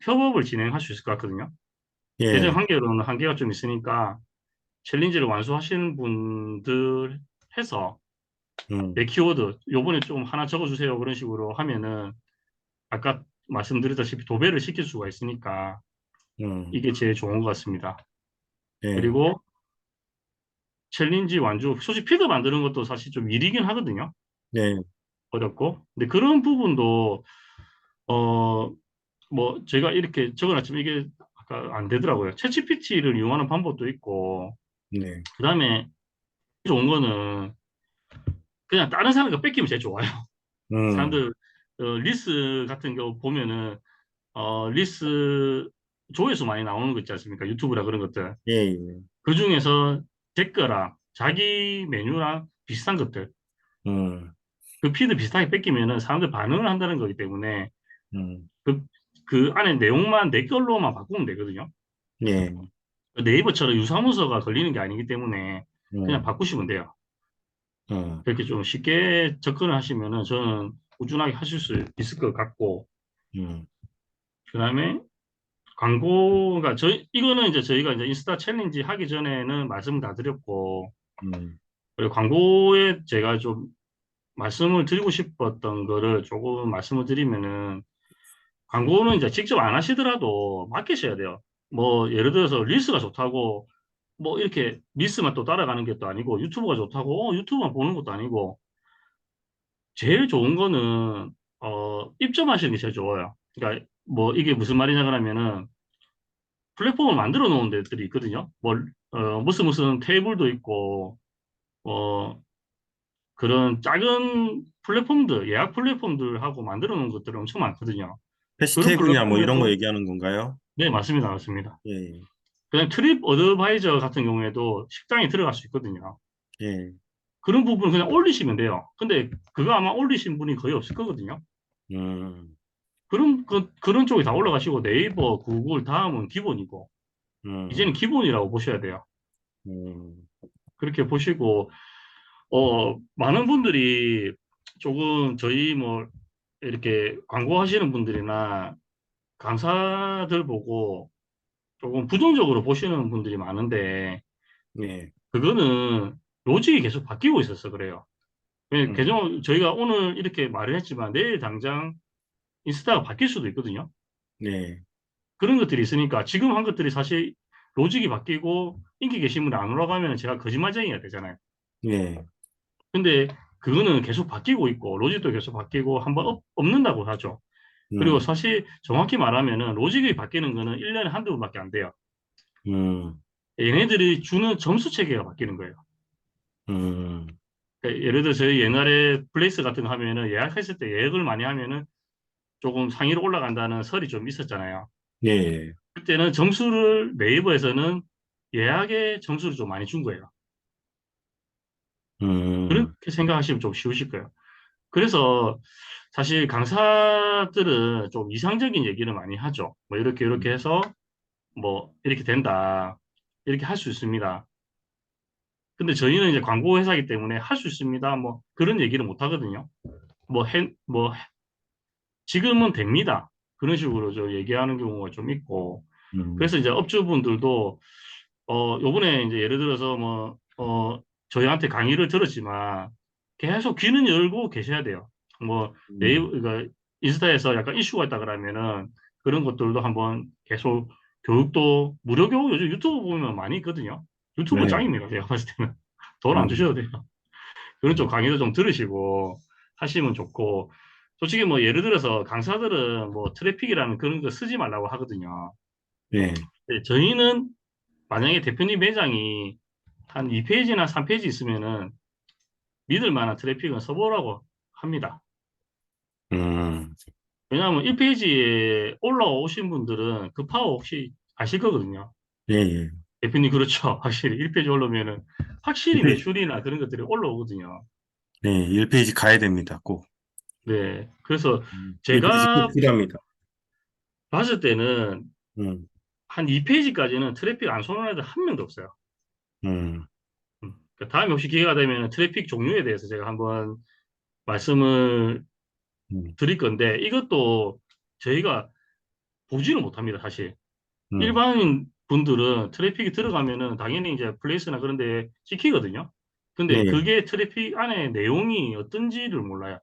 협업을 진행할 수 있을 것 같거든요. 예. 예정 한계로는 한계가 좀 있으니까 챌린지를 완수하시는 분들 해서 내 음. 키워드 요번에 좀 하나 적어주세요 그런 식으로 하면은 아까 말씀드렸다시피 도배를 시킬 수가 있으니까 음. 이게 제일 좋은 것 같습니다. 네. 그리고 챌린지 완주 솔직히 피드 만드는 것도 사실 좀 일이긴 하거든요. 네. 어렵고 근데 그런 부분도 어 뭐 제가 이렇게 적어놨지만 이게 아까 안 되더라고요. 챗GPT를 이용하는 방법도 있고 네. 그다음에 좋은 거는 그냥 다른 사람과 뺏기면 제일 좋아요. 음. 사람들 리스 같은 거 보면은 리스 조회수 많이 나오는 거 있지 않습니까? 유튜브라 그런 것들. 예. 예. 그 중에서 댓글랑 자기 메뉴랑 비슷한 것들 음. 그 피드 비슷하게 뺏기면은 사람들 반응을 한다는 거기 때문에 음. 그, 그 안에 내용만 내 걸로만 바꾸면 되거든요. 예. 네이버처럼 유사문서가 걸리는 게 아니기 때문에 그냥 음. 바꾸시면 돼요. 음. 그렇게 좀 쉽게 접근을 하시면은 저는 꾸준하게 하실 수 있을 것 같고, 음. 그 다음에 광고가 이거는 이제 저희가 이제 인스타 챌린지 하기 전에는 말씀 다 드렸고, 음. 그리고 광고에 제가 좀 말씀을 드리고 싶었던 거를 조금 말씀을 드리면은, 광고는 이제 직접 안 하시더라도 맡기셔야 돼요. 뭐, 예를 들어서 릴스가 좋다고, 뭐, 이렇게 릴스만 또 따라가는 것도 아니고, 유튜브가 좋다고, 유튜브만 보는 것도 아니고, 제일 좋은 거는, 입점하시는 게 제일 좋아요. 그러니까, 뭐, 이게 무슨 말이냐 그러면은, 플랫폼을 만들어 놓은 데들이 있거든요. 뭐, 무슨 무슨 테이블도 있고, 어, 그런 작은 플랫폼들, 예약 플랫폼들하고 만들어 놓은 것들이 엄청 많거든요. 그런 해시태그냐 뭐 이런 거 플랫폼에도, 얘기하는 건가요? 네, 맞습니다. 맞습니다. 예, 그냥 트립 어드바이저 같은 경우에도 식당에 들어갈 수 있거든요. 예, 그런 부분은 그냥 올리시면 돼요. 근데 그거 아마 올리신 분이 거의 없을 거거든요. 음, 그런 쪽에 다 올라가시고 네이버, 구글 다음은 기본이고, 이제는 음, 기본이라고 보셔야 돼요. 음, 그렇게 보시고, 많은 분들이 조금 저희 뭐 이렇게 광고하시는 분들이나 강사들 보고 조금 부정적으로 보시는 분들이 많은데, 예, 그거는 로직이 계속 바뀌고 있어서 그래요. 음, 저희가 오늘 이렇게 말을 했지만 내일 당장 인스타가 바뀔 수도 있거든요. 네, 그런 것들이 있으니까 지금 한 것들이 사실 로직이 바뀌고 인기 게시물이 안 올라가면 제가 거짓말쟁이가 되잖아요. 예, 근데 그거는 계속 바뀌고 있고 로직도 계속 바뀌고 한번 없는다고 하죠. 그리고 음, 사실 정확히 말하면은 로직이 바뀌는 거는 1년에 한두 번밖에 안 돼요. 음, 얘네들이 주는 점수 체계가 바뀌는 거예요. 음, 그러니까 예를 들어 저희 옛날에 플레이스 같은 거 하면은 예약했을 때 예약을 많이 하면은 조금 상위로 올라간다는 설이 좀 있었잖아요. 예, 그때는 점수를 네이버에서는 예약의 점수를 좀 많이 준 거예요. 음, 그렇게 생각하시면 좀 쉬우실 거예요. 그래서 사실 강사들은 좀 이상적인 얘기를 많이 하죠. 뭐 이렇게 이렇게 해서 뭐 이렇게 된다. 이렇게 할 수 있습니다. 근데 저희는 이제 광고 회사이기 때문에 할 수 있습니다. 뭐 그런 얘기를 못 하거든요. 뭐 지금은 됩니다. 그런 식으로 저 얘기하는 경우가 좀 있고. 음, 그래서 이제 업주분들도 요번에 이제 예를 들어서 뭐 저희한테 강의를 들었지만 계속 귀는 열고 계셔야 돼요. 뭐 음, 그러니까 인스타에서 약간 이슈가 있다 그러면은 그런 것들도 한번 계속 교육도 무료 교육 요즘 유튜브 보면 많이 있거든요. 유튜브 네, 짱입니다. 제가 봤을 때는 돈 안 음, 주셔도 돼요. 그런 쪽 음, 강의도 좀 들으시고 하시면 좋고 솔직히 뭐 예를 들어서 강사들은 뭐 트래픽이라는 그런 거 쓰지 말라고 하거든요. 예, 근데 저희는 만약에 대표님 매장이 한 2페이지나 3페이지 있으면은 믿을 만한 트래픽은 써보라고 합니다. 음, 왜냐하면 1페이지에 올라오신 분들은 그 파워 혹시 아실 거거든요. 예, 예. 대표님 그렇죠. 확실히 1페이지 올라오면은 확실히 1페이지, 매출이나 그런 것들이 올라오거든요. 네, 1페이지 가야 됩니다, 꼭. 네. 그래서 1페이지 꼭 제가 필요합니다. 봤을 때는 음, 한 2페이지까지는 트래픽 안 쏘는 애들 한 명도 없어요. 음, 그러니까 다음에 혹시 기회가 되면 트래픽 종류에 대해서 제가 한번 말씀을 음, 드릴 건데 이것도 저희가 보지는 못합니다, 사실. 음, 일반인 분들은 트래픽이 들어가면은 당연히 이제 플레이스나 그런 데 찍히거든요. 예, 근데 예. 그게 트래픽 안에 내용이 어떤지를 몰라요.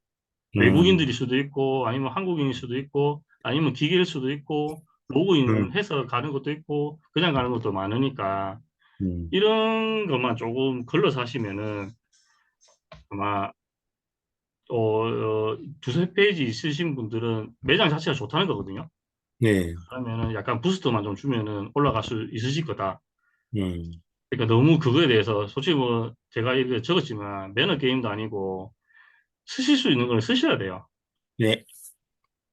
음, 외국인들일 수도 있고, 아니면 한국인일 수도 있고, 아니면 기계일 수도 있고, 음, 로그인해서 가는 것도 있고, 그냥 가는 것도 많으니까, 음, 이런 것만 조금 걸러서 하시면은 아마 두세 페이지 있으신 분들은 매장 자체가 좋다는 거거든요. 예, 그러면은 약간 부스터만 좀 주면은 올라갈 수 있으실 거다. 음, 그러니까 너무 그거에 대해서 솔직히 뭐 제가 이렇게 적었지만 매너 게임도 아니고 쓰실 수 있는 걸 쓰셔야 돼요. 예,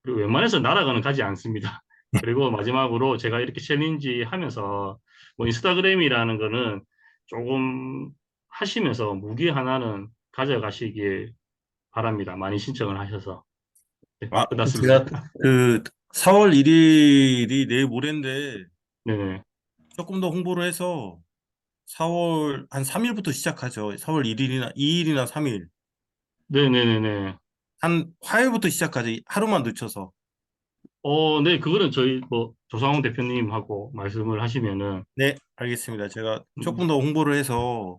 그리고 웬만해서 날아가는 가지 않습니다. 그리고 마지막으로 제가 이렇게 챌린지 하면서 뭐 인스타그램이라는 거는 조금 하시면서 무기 하나는 가져가시길 바랍니다. 많이 신청을 하셔서. 네, 아, 끝났습니다. 제가 그 4월 1일이 내일 모레인데 네네. 조금 더 홍보를 해서 4월 한 3일부터 시작하죠. 4월 1일이나 2일이나 3일. 네네네네. 한 화요일부터 시작하죠. 하루만 늦춰서. 네, 그거는 저희 뭐 조상훈 대표님하고 말씀을 하시면은 네, 알겠습니다. 제가 음, 조금 더 홍보를 해서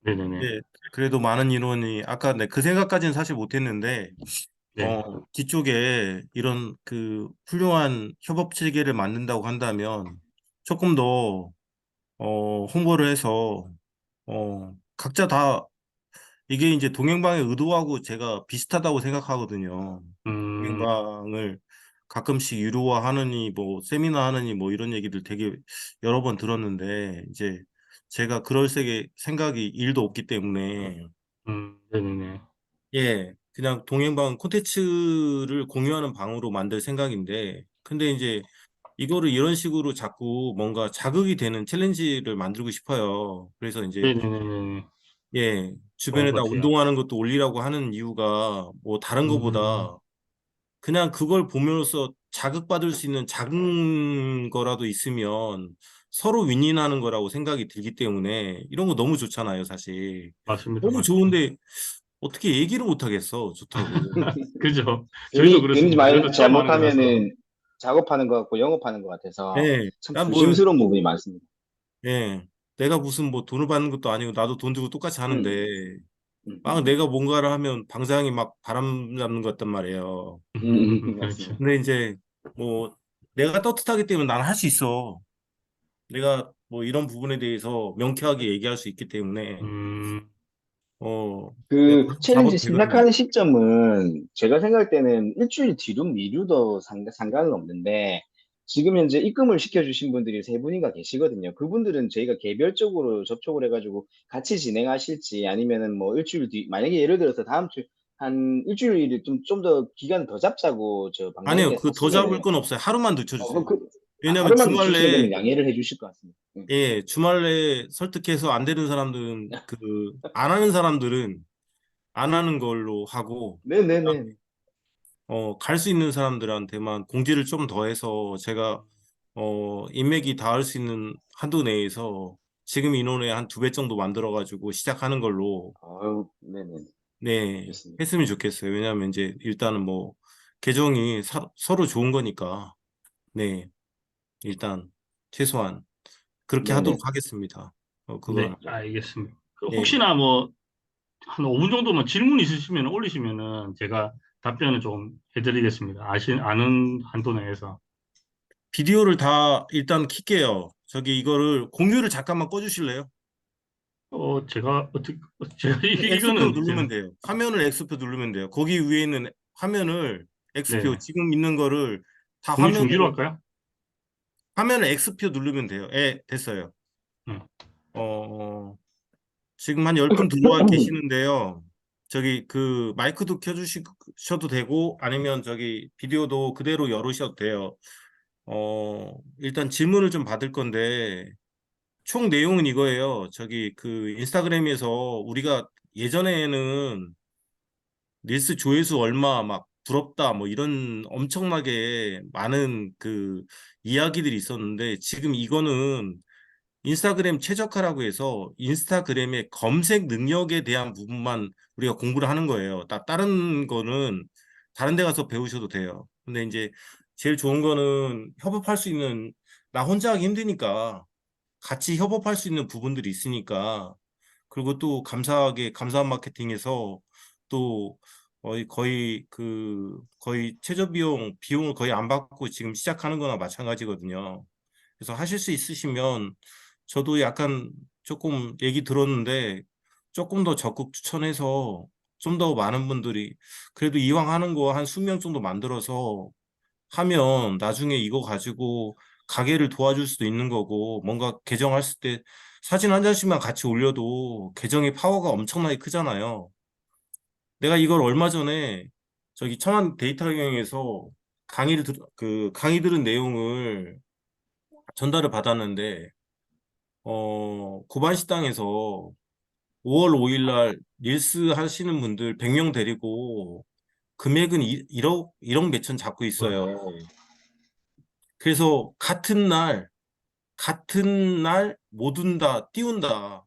네네네. 예, 그래도 많은 인원이 아까 네, 그 생각까지는 사실 못했는데 네. 뒤쪽에 이런 그 훌륭한 협업 체계를 만든다고 한다면 조금 더, 홍보를 해서, 각자 다 이게 이제 동행방의 의도하고 제가 비슷하다고 생각하거든요. 음, 동행방을 가끔씩 유료화하느니 뭐 세미나 하느니 뭐 이런 얘기들 되게 여러 번 들었는데 이제 제가 그럴 생각이 일도 없기 때문에 네네네. 예, 그냥 동행방 콘텐츠를 공유하는 방으로 만들 생각인데 근데 이제 이거를 이런 식으로 자꾸 뭔가 자극이 되는 챌린지를 만들고 싶어요. 그래서 이제 네네네네. 예, 좋은 것 주변에다 같아요. 운동하는 것도 올리라고 하는 이유가 뭐 다른 음, 거보다 그냥 그걸 보면서 자극받을 수 있는 작은 거라도 있으면 서로 윈윈하는 거라고 생각이 들기 때문에 이런 거 너무 좋잖아요, 사실. 맞습니다. 너무 맞습니다. 좋은데 어떻게 얘기를 못 하겠어, 좋다고. 그죠? 저희도 괜히 그렇습니다. 말 저희도 처음 하는 거라서. 잘못하면은 작업하는 것 같고 영업하는 것 같아서 예, 참 난 뭐, 조심스러운 부분이 많습니다. 예, 내가 무슨 뭐 돈을 받는 것도 아니고 나도 돈 주고 똑같이 하는데 음, 막 음, 내가 뭔가를 하면 방장이 막 바람 잡는 것 같단 말이에요. 그렇죠. 맞습니다. 근데 이제 뭐 내가 떳떳하기 때문에 나는 할 수 있어. 내가 뭐 이런 부분에 대해서 명쾌하게 얘기할 수 있기 때문에 음, 네, 그 바로 챌린지 잡아도 되거든요. 시작하는 시점은 제가 생각할 때는 일주일 뒤로 미루도 상관은 없는데 지금 현재 입금을 시켜주신 분들이 세 분인가 계시거든요. 그분들은 저희가 개별적으로 접촉을 해가지고 같이 진행하실지 아니면은 뭐 일주일 뒤, 만약에 예를 들어서 다음 주 한 일주일을 좀 더 기간 더 잡자고 저 아니요, 방장님께서 그 더 잡을 하시면은 건 없어요. 하루만 늦춰주세요. 왜냐하면 하루만 늦추시면 주말 그러면 내 양해를 해주실 것 같습니다. 예, 주말 내 설득해서 안 되는 사람들은 안 하는 사람들은 안 하는 걸로 하고 네네네. 갈 수 있는 사람들한테만 공지를 좀 더 해서 제가 인맥이 닿을 수 있는 한도 내에서 지금 인원의 한 두 배 정도 만들어 가지고 시작하는 걸로 아유, 네네. 네, 알겠습니다. 했으면 좋겠어요. 왜냐하면 이제 일단은 뭐 계정이 서로 좋은 거니까 네, 일단 최소한 그렇게 하도록 네네. 하겠습니다. 네, 그건 알겠습니다. 그 예, 혹시나 뭐, 한 5분 정도만 질문 있으시면 올리시면은 제가 답변을 좀 해드리겠습니다. 아는 한도 내에서. 비디오를 다 일단 킬게요. 저기 이거를 공유를 잠깐만 꺼주실래요? 제가 어떻게, 제가 X표 이거는 누르면 제가, 돼요. 화면을 X표 누르면 돼요. 거기 위에 있는 화면을 X표 네네. 지금 있는 거를 다 공유 중지로 화면으로 할까요? 화면을 X표 누르면 돼요. 예, 됐어요. 네. 어, 지금 한 10분 들어와 계시는데요. 저기 마이크도 켜주셔도 되고 아니면 저기 비디오도 그대로 열으셔도 돼요. 일단 질문을 좀 받을 건데 총 내용은 이거예요. 저기 인스타그램에서 우리가 예전에는 릴스 조회수 얼마 막 부럽다 뭐 이런 엄청나게 많은 이야기들이 있었는데 지금 이거는 인스타그램 최적화라고 해서 인스타그램의 검색 능력에 대한 부분만 우리가 공부를 하는 거예요. 다른 거는 다른 데 가서 배우셔도 돼요. 근데 이제 제일 좋은 거는 협업할 수 있는 나 혼자 하기 힘드니까 같이 협업할 수 있는 부분들이 있으니까 그리고 또 감사하게 감사한 마케팅에서 또 거의 최저 비용을 거의 안 받고 지금 시작하는 거나 마찬가지거든요. 그래서 하실 수 있으시면 저도 약간 조금 얘기 들었는데 조금 더 적극 추천해서 좀 더 많은 분들이 그래도 이왕 하는 거 한 20명 정도 만들어서 하면 나중에 이거 가지고 가게를 도와줄 수도 있는 거고 뭔가 계정했을 때 사진 한 장씩만 같이 올려도 계정의 파워가 엄청나게 크잖아요. 내가 이걸 얼마 전에 저기 천안 데이터 경영에서 강의 들은 내용을 전달을 받았는데 고반 식당에서 5월 5일 날 릴스 하시는 분들 100명 데리고 금액은 1억 몇천 잡고 있어요. 와, 그래서 같은 날 모든 다 띄운다.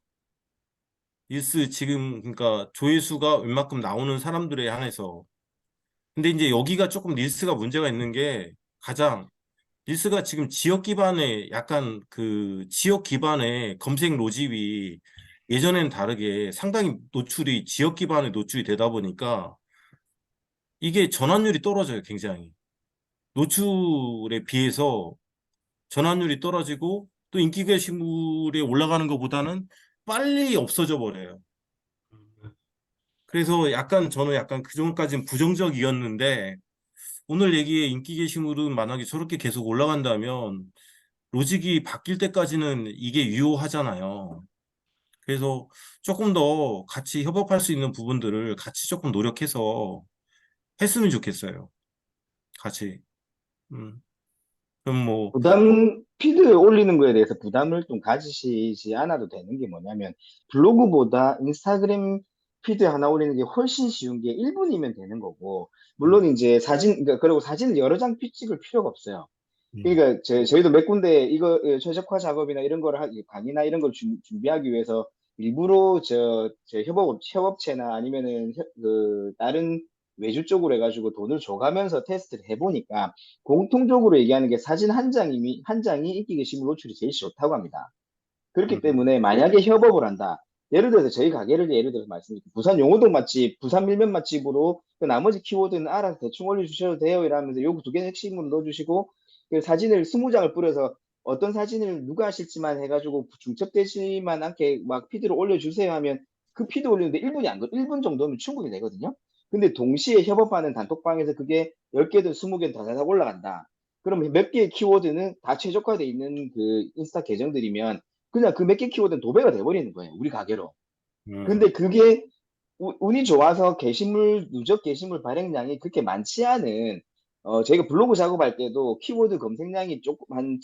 릴스 지금 그러니까 조회수가 웬만큼 나오는 사람들에 한해서. 근데 이제 여기가 조금 릴스가 문제가 있는 게 가장 릴스가 지금 지역 기반의 약간 지역 기반의 검색 로집이 예전에는 다르게 상당히 지역 기반의 노출이 되다 보니까 이게 전환율이 떨어져요, 굉장히. 노출에 비해서 전환율이 떨어지고 또 인기 게시물에 올라가는 것보다는 빨리 없어져 버려요. 그래서 약간 저는 약간 그전까지는 부정적이었는데 오늘 얘기의 인기 게시물은 만약에 저렇게 계속 올라간다면 로직이 바뀔 때까지는 이게 유효하잖아요. 그래서 조금 더 같이 협업할 수 있는 부분들을 같이 조금 노력해서 했으면 좋겠어요. 같이. 음. 그럼 뭐, 피드 올리는 거에 대해서 부담을 좀 가지시지 않아도 되는 게 뭐냐면, 블로그보다 인스타그램 피드 하나 올리는 게 훨씬 쉬운 게 1분이면 되는 거고, 물론 음, 이제 그러니까 그리고 사진을 여러 장 찍을 필요가 없어요. 음, 그러니까 저희도 몇 군데 이거 최적화 작업이나 이런 거를 강의나 이런 걸 준비하기 위해서 일부러 저 협업체나 아니면은 다른 외주 쪽으로 해가지고 돈을 줘가면서 테스트를 해보니까 공통적으로 얘기하는 게 사진 한 장이 인기 게시물 노출이 제일 좋다고 합니다. 그렇기 음, 때문에 만약에 협업을 한다. 예를 들어서 저희 가게를 예를 들어서 말씀드릴게요. 부산 용호동 맛집, 부산 밀면 맛집으로 그 나머지 키워드는 알아서 대충 올려주셔도 돼요. 이러면서 요거 두 개 핵심으로 넣어주시고 그 사진을 20장을 뿌려서 어떤 사진을 누가 하실지만 해가지고 중첩되지만 않게 막 피드를 올려주세요 하면 그 피드 올리는데 1분이 안 걸, 1분 정도면 충분히 되거든요. 근데 동시에 협업하는 단톡방에서 그게 10개든 20개든 다다닥 올라간다. 그럼 몇 개의 키워드는 다 최적화되어 있는 그 인스타 계정들이면 그냥 그 몇 개 키워드는 도배가 돼버리는 거예요. 우리 가게로. 음, 근데 그게 운이 좋아서 누적 게시물 발행량이 그렇게 많지 않은, 저희가 블로그 작업할 때도 키워드 검색량이 조금 한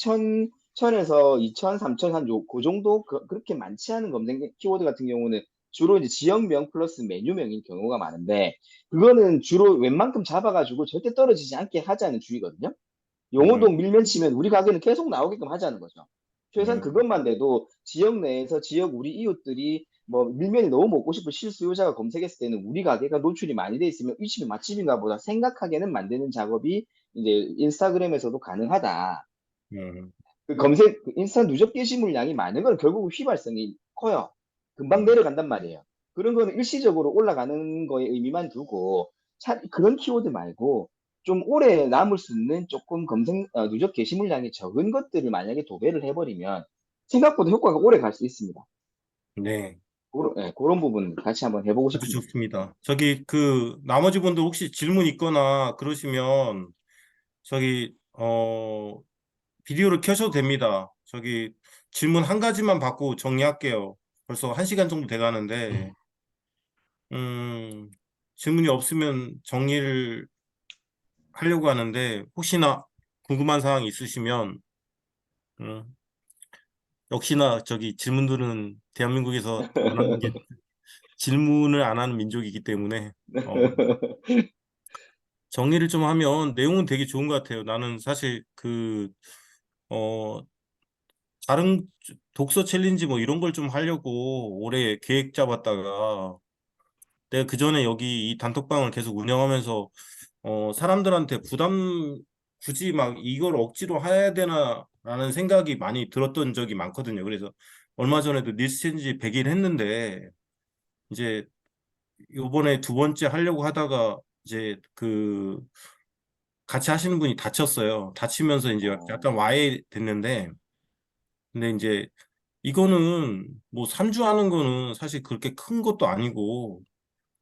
천에서 2천, 3천, 그 정도? 그렇게 많지 않은 키워드 같은 경우는 주로 이제 지역명 플러스 메뉴명인 경우가 많은데, 그거는 주로 웬만큼 잡아가지고 절대 떨어지지 않게 하자는 주의거든요. 음, 용호동 밀면 치면 우리 가게는 계속 나오게끔 하자는 거죠. 최소한 음, 그것만 돼도 지역 내에서 지역 우리 이웃들이 뭐 밀면이 너무 먹고 싶은 실수요자가 검색했을 때는 우리 가게가 노출이 많이 돼 있으면 이 집이 맛집인가 보다 생각하게는 만드는 작업이 이제 인스타그램에서도 가능하다. 음, 그 인스타 누적 게시물량이 많은 건 결국 휘발성이 커요. 금방 음. 내려간단 말이에요. 그런 거는 일시적으로 올라가는 거에 의미만 두고 그런 키워드 말고 좀 오래 남을 수 있는 조금 누적 게시물량이 적은 것들을 만약에 도배를 해버리면 생각보다 효과가 오래 갈 수 있습니다. 네. 그런 부분 같이 한번 해보고 아주 싶습니다. 좋습니다. 저기, 나머지 분들 혹시 질문 있거나 그러시면, 저기, 비디오를 켜셔도 됩니다. 저기, 질문 한 가지만 받고 정리할게요. 벌써 1시간 정도 돼가는데, 음, 질문이 없으면 정리를 하려고 하는데, 혹시나 궁금한 사항 있으시면, 음, 역시나 저기 질문들은 대한민국에서 원하는 게 질문을 안 하는 민족이기 때문에, 정리를 좀 하면 내용은 되게 좋은 것 같아요. 나는 사실 어, 다른 독서 챌린지 뭐 이런 걸 좀 하려고 올해 계획 잡았다가 내가 그전에 여기 이 단톡방을 계속 운영하면서 사람들한테 굳이 막 이걸 억지로 해야 되나 라는 생각이 많이 들었던 적이 많거든요. 그래서 얼마 전에도 릴스 챌린지 100일 했는데 이제 요번에 두 번째 하려고 하다가 이제 같이 하시는 분이 다쳤어요. 다치면서 이제 어, 약간 와해 됐는데 근데 이제 이거는 뭐 3주 하는 거는 사실 그렇게 큰 것도 아니고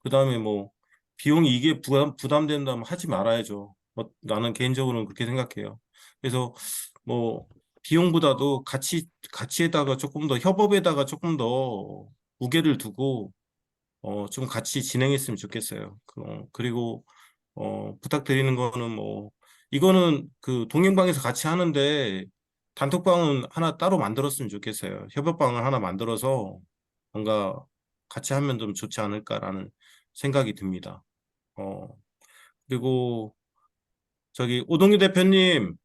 그다음에 뭐 비용이 이게 부담된다면 하지 말아야죠. 나는 개인적으로는 그렇게 생각해요. 그래서 뭐 비용보다도 가치에다가 조금 더 협업에다가 조금 더 무게를 두고 좀 같이 진행했으면 좋겠어요. 그리고 부탁드리는 거는 뭐 이거는 그 동행방에서 같이 하는데 단톡방은 하나 따로 만들었으면 좋겠어요. 협업방을 하나 만들어서 뭔가 같이 하면 좀 좋지 않을까라는 생각이 듭니다. 어, 그리고 저기 오동규 대표님,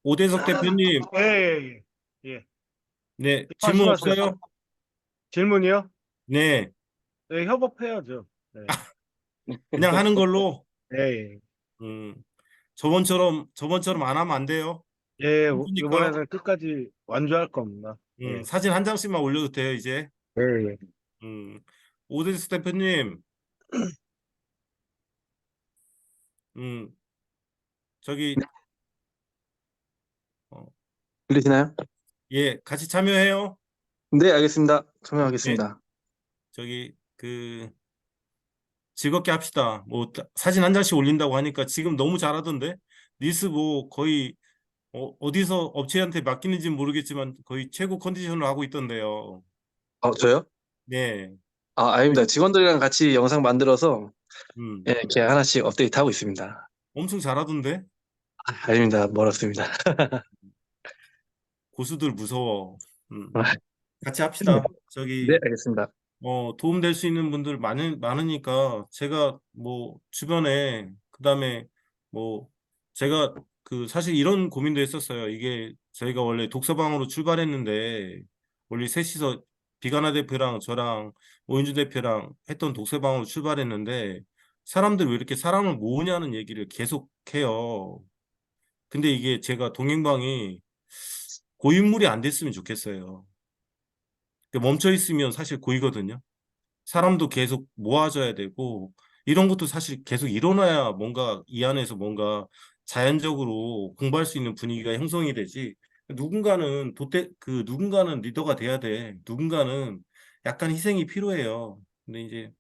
오대석 대표님, 예, 예, 예. 예. 네, 질문 말씀하세요. 없어요? 질문이요? 네, 네, 협업해야죠. 네. 그냥 하는 걸로, 예, 예. 음, 저번처럼 안 하면 안 돼요. 예, 힘드니까, 이번에는 끝까지 완주할 겁니다. 예. 사진 한 장씩만 올려도 돼요, 이제. 예, 예. 음, 오대석 대표님, 음, 저기, 어, 들리시나요? 예, 같이 참여해요. 네, 알겠습니다. 예, 참여하겠습니다. 저기, 즐겁게 합시다. 뭐, 사진 한 장씩 올린다고 하니까 지금 너무 잘하던데? 릴스 뭐, 거의, 어디서 업체한테 맡기는지는 모르겠지만 거의 최고 컨디션을 하고 있던데요. 저요? 네, 아, 아닙니다. 직원들이랑 같이 영상 만들어서 음, 예, 이렇게 하나씩 업데이트하고 있습니다. 엄청 잘하던데? 아닙니다. 멀었습니다. 고수들 무서워. 음, 아, 같이 합시다. 네, 저기, 알겠습니다. 도움될 수 있는 분들 많으니까 제가 뭐 주변에 그다음에 뭐 제가 사실 이런 고민도 했었어요. 이게 저희가 원래 독서방으로 출발했는데 원래 셋이서 비가나 대표랑 저랑 오윤주 대표랑 했던 독서방으로 출발했는데 사람들 왜 이렇게 사람을 모으냐는 얘기를 계속 해요. 근데 이게 제가 동행방이 고인물이 안 됐으면 좋겠어요. 멈춰 있으면 사실 고이거든요. 사람도 계속 모아줘야 되고 이런 것도 사실 계속 일어나야 뭔가 이 안에서 뭔가 자연적으로 공부할 수 있는 분위기가 형성이 되지. 누군가는 리더가 돼야 돼. 누군가는 약간 희생이 필요해요. 근데 이제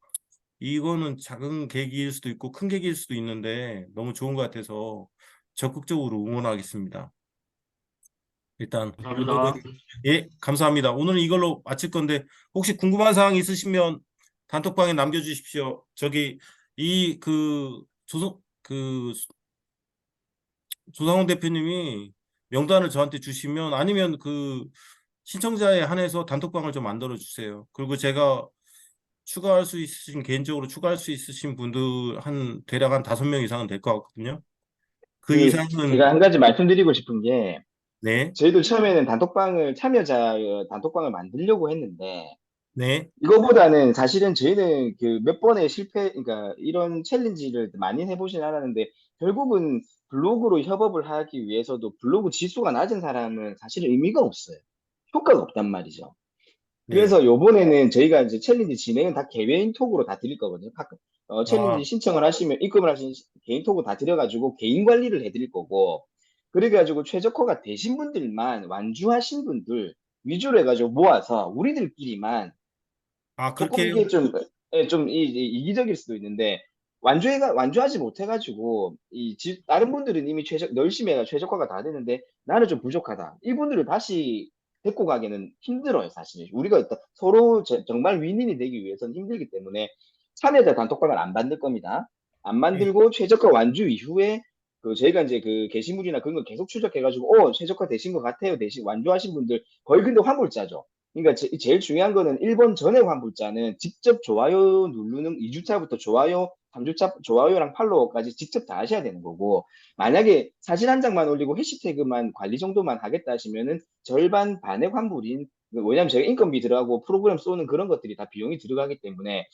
이거는 작은 계기일 수도 있고 큰 계기일 수도 있는데 너무 좋은 것 같아서 적극적으로 응원하겠습니다. 일단 오늘은 감사합니다. 예, 감사합니다. 오늘은 이걸로 마칠 건데 혹시 궁금한 사항 있으시면 단톡방에 남겨주십시오. 저기 이 조상훈 대표님이 명단을 저한테 주시면 아니면 신청자에 한해서 단톡방을 좀 만들어 주세요. 그리고 제가 개인적으로 추가할 수 있으신 분들 대략 한 5명 이상은 될 것 같거든요. 그 제가 이상은 한 가지 말씀드리고 싶은 게, 네, 저희도 처음에는 참여자 단톡방을 만들려고 했는데, 네, 이거보다는 사실은 저희는 그 몇 번의 그러니까 이런 챌린지를 많이 해보진 않았는데, 결국은 블로그로 협업을 하기 위해서도 블로그 지수가 낮은 사람은 사실 의미가 없어요. 효과가 없단 말이죠. 네. 그래서 요번에는 저희가 이제 챌린지 진행은 다 개인 톡으로 다 드릴 거거든요. 챌린지 아, 신청을 하시면, 입금을 하신 개인 톡으로 다 드려가지고 개인 관리를 해드릴 거고, 그래가지고 최적화가 되신 분들만, 완주하신 분들 위주로 해가지고 모아서 우리들끼리만, 조금 그렇게 해요. 이게 좀, 예, 좀 이기적일 수도 있는데, 완주하지 못해가지고, 다른 분들은 이미 열심히 해가 최적화가 다 되는데, 나는 좀 부족하다. 이분들을 다시 데리고 가기는 힘들어요, 사실. 우리가 일단 서로 정말 윈윈이 되기 위해서는 힘들기 때문에, 참여자 단톡방을 안 만들 겁니다. 안 네. 만들고, 최적화 완주 이후에, 저희가 이제 그 게시물이나 그런 거 계속 추적해가지고, 최적화 되신 것 같아요. 대신 완주하신 분들, 거의 근데 화물자죠. 그러니까 제일 중요한 거는 1번 전에 환불자는 직접 좋아요 누르는 2주차부터 좋아요, 3주차 좋아요랑 팔로워까지 직접 다 하셔야 되는 거고, 만약에 사진 한 장만 올리고 해시태그만 관리 정도만 하겠다 하시면은 절반 반의 환불인, 왜냐면 제가 인건비 들어가고 프로그램 쏘는 그런 것들이 다 비용이 들어가기 때문에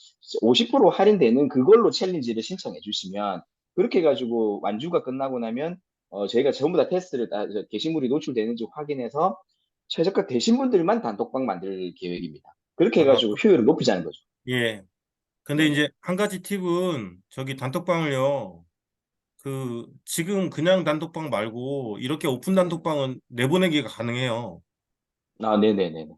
50% 할인되는 그걸로 챌린지를 신청해 주시면, 그렇게 해가지고 완주가 끝나고 나면 저희가 전부 다 테스트를 게시물이 노출되는지 확인해서 최저가 되신 분들만 단톡방 만들 계획입니다. 그렇게 아, 해가지고 효율을 높이자는 거죠. 예. 근데 네네. 이제 한 가지 팁은 저기 단톡방을요. 지금 그냥 단톡방 말고 이렇게 오픈 단톡방은 내보내기가 가능해요. 네네네네.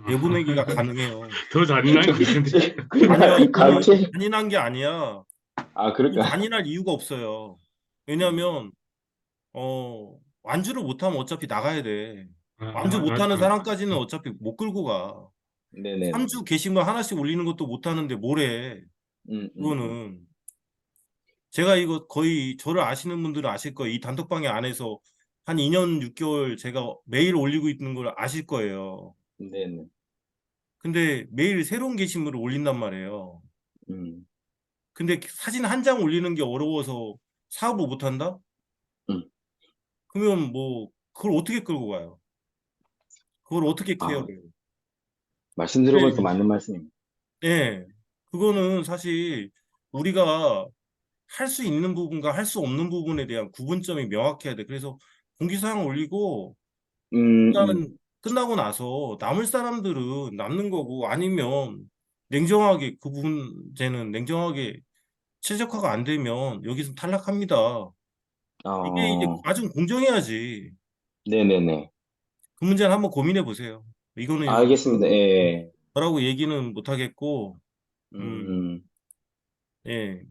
내보내기가 가능해요. 더 잔인한 것 같은데. 아니야, 이거는 갑자기, 잔인한 게 아니야. 이건 그럴까? 잔인할 이유가 없어요. 왜냐면 완주를 못하면 어차피 나가야 돼. 완주 못하는 사람까지는 어차피 못 끌고 가. 네네네. 3주 게시물 하나씩 올리는 것도 못하는데 뭘 해. 음, 음, 음. 그거는 제가 이거 거의 저를 아시는 분들은 아실 거예요. 이 단톡방에 안에서 한 2년 6개월 제가 매일 올리고 있는 걸 아실 거예요. 네네. 근데 매일 새로운 게시물을 올린단 말이에요. 음, 근데 사진 한 장 올리는 게 어려워서 사업을 못 한다? 음. 그러면 뭐 그걸 어떻게 끌고 가요? 그걸 어떻게 아, 케어를 해요? 말씀 근데 들어보니까 맞는 말씀입니다. 예, 그거는 사실 우리가 할 수 있는 부분과 할 수 없는 부분에 대한 구분점이 명확해야 돼. 그래서 공지사항 올리고 일단은 음. 끝나고 나서 남을 사람들은 남는 거고 아니면 냉정하게 그 문제는 냉정하게 최적화가 안 되면 여기서 탈락합니다. 이게 이제 어, 과정 공정해야지. 네네네. 그 문제는 한번 고민해 보세요. 이거는 알겠습니다. 예. 뭐라고 얘기는 못 하겠고, 음, 음, 예.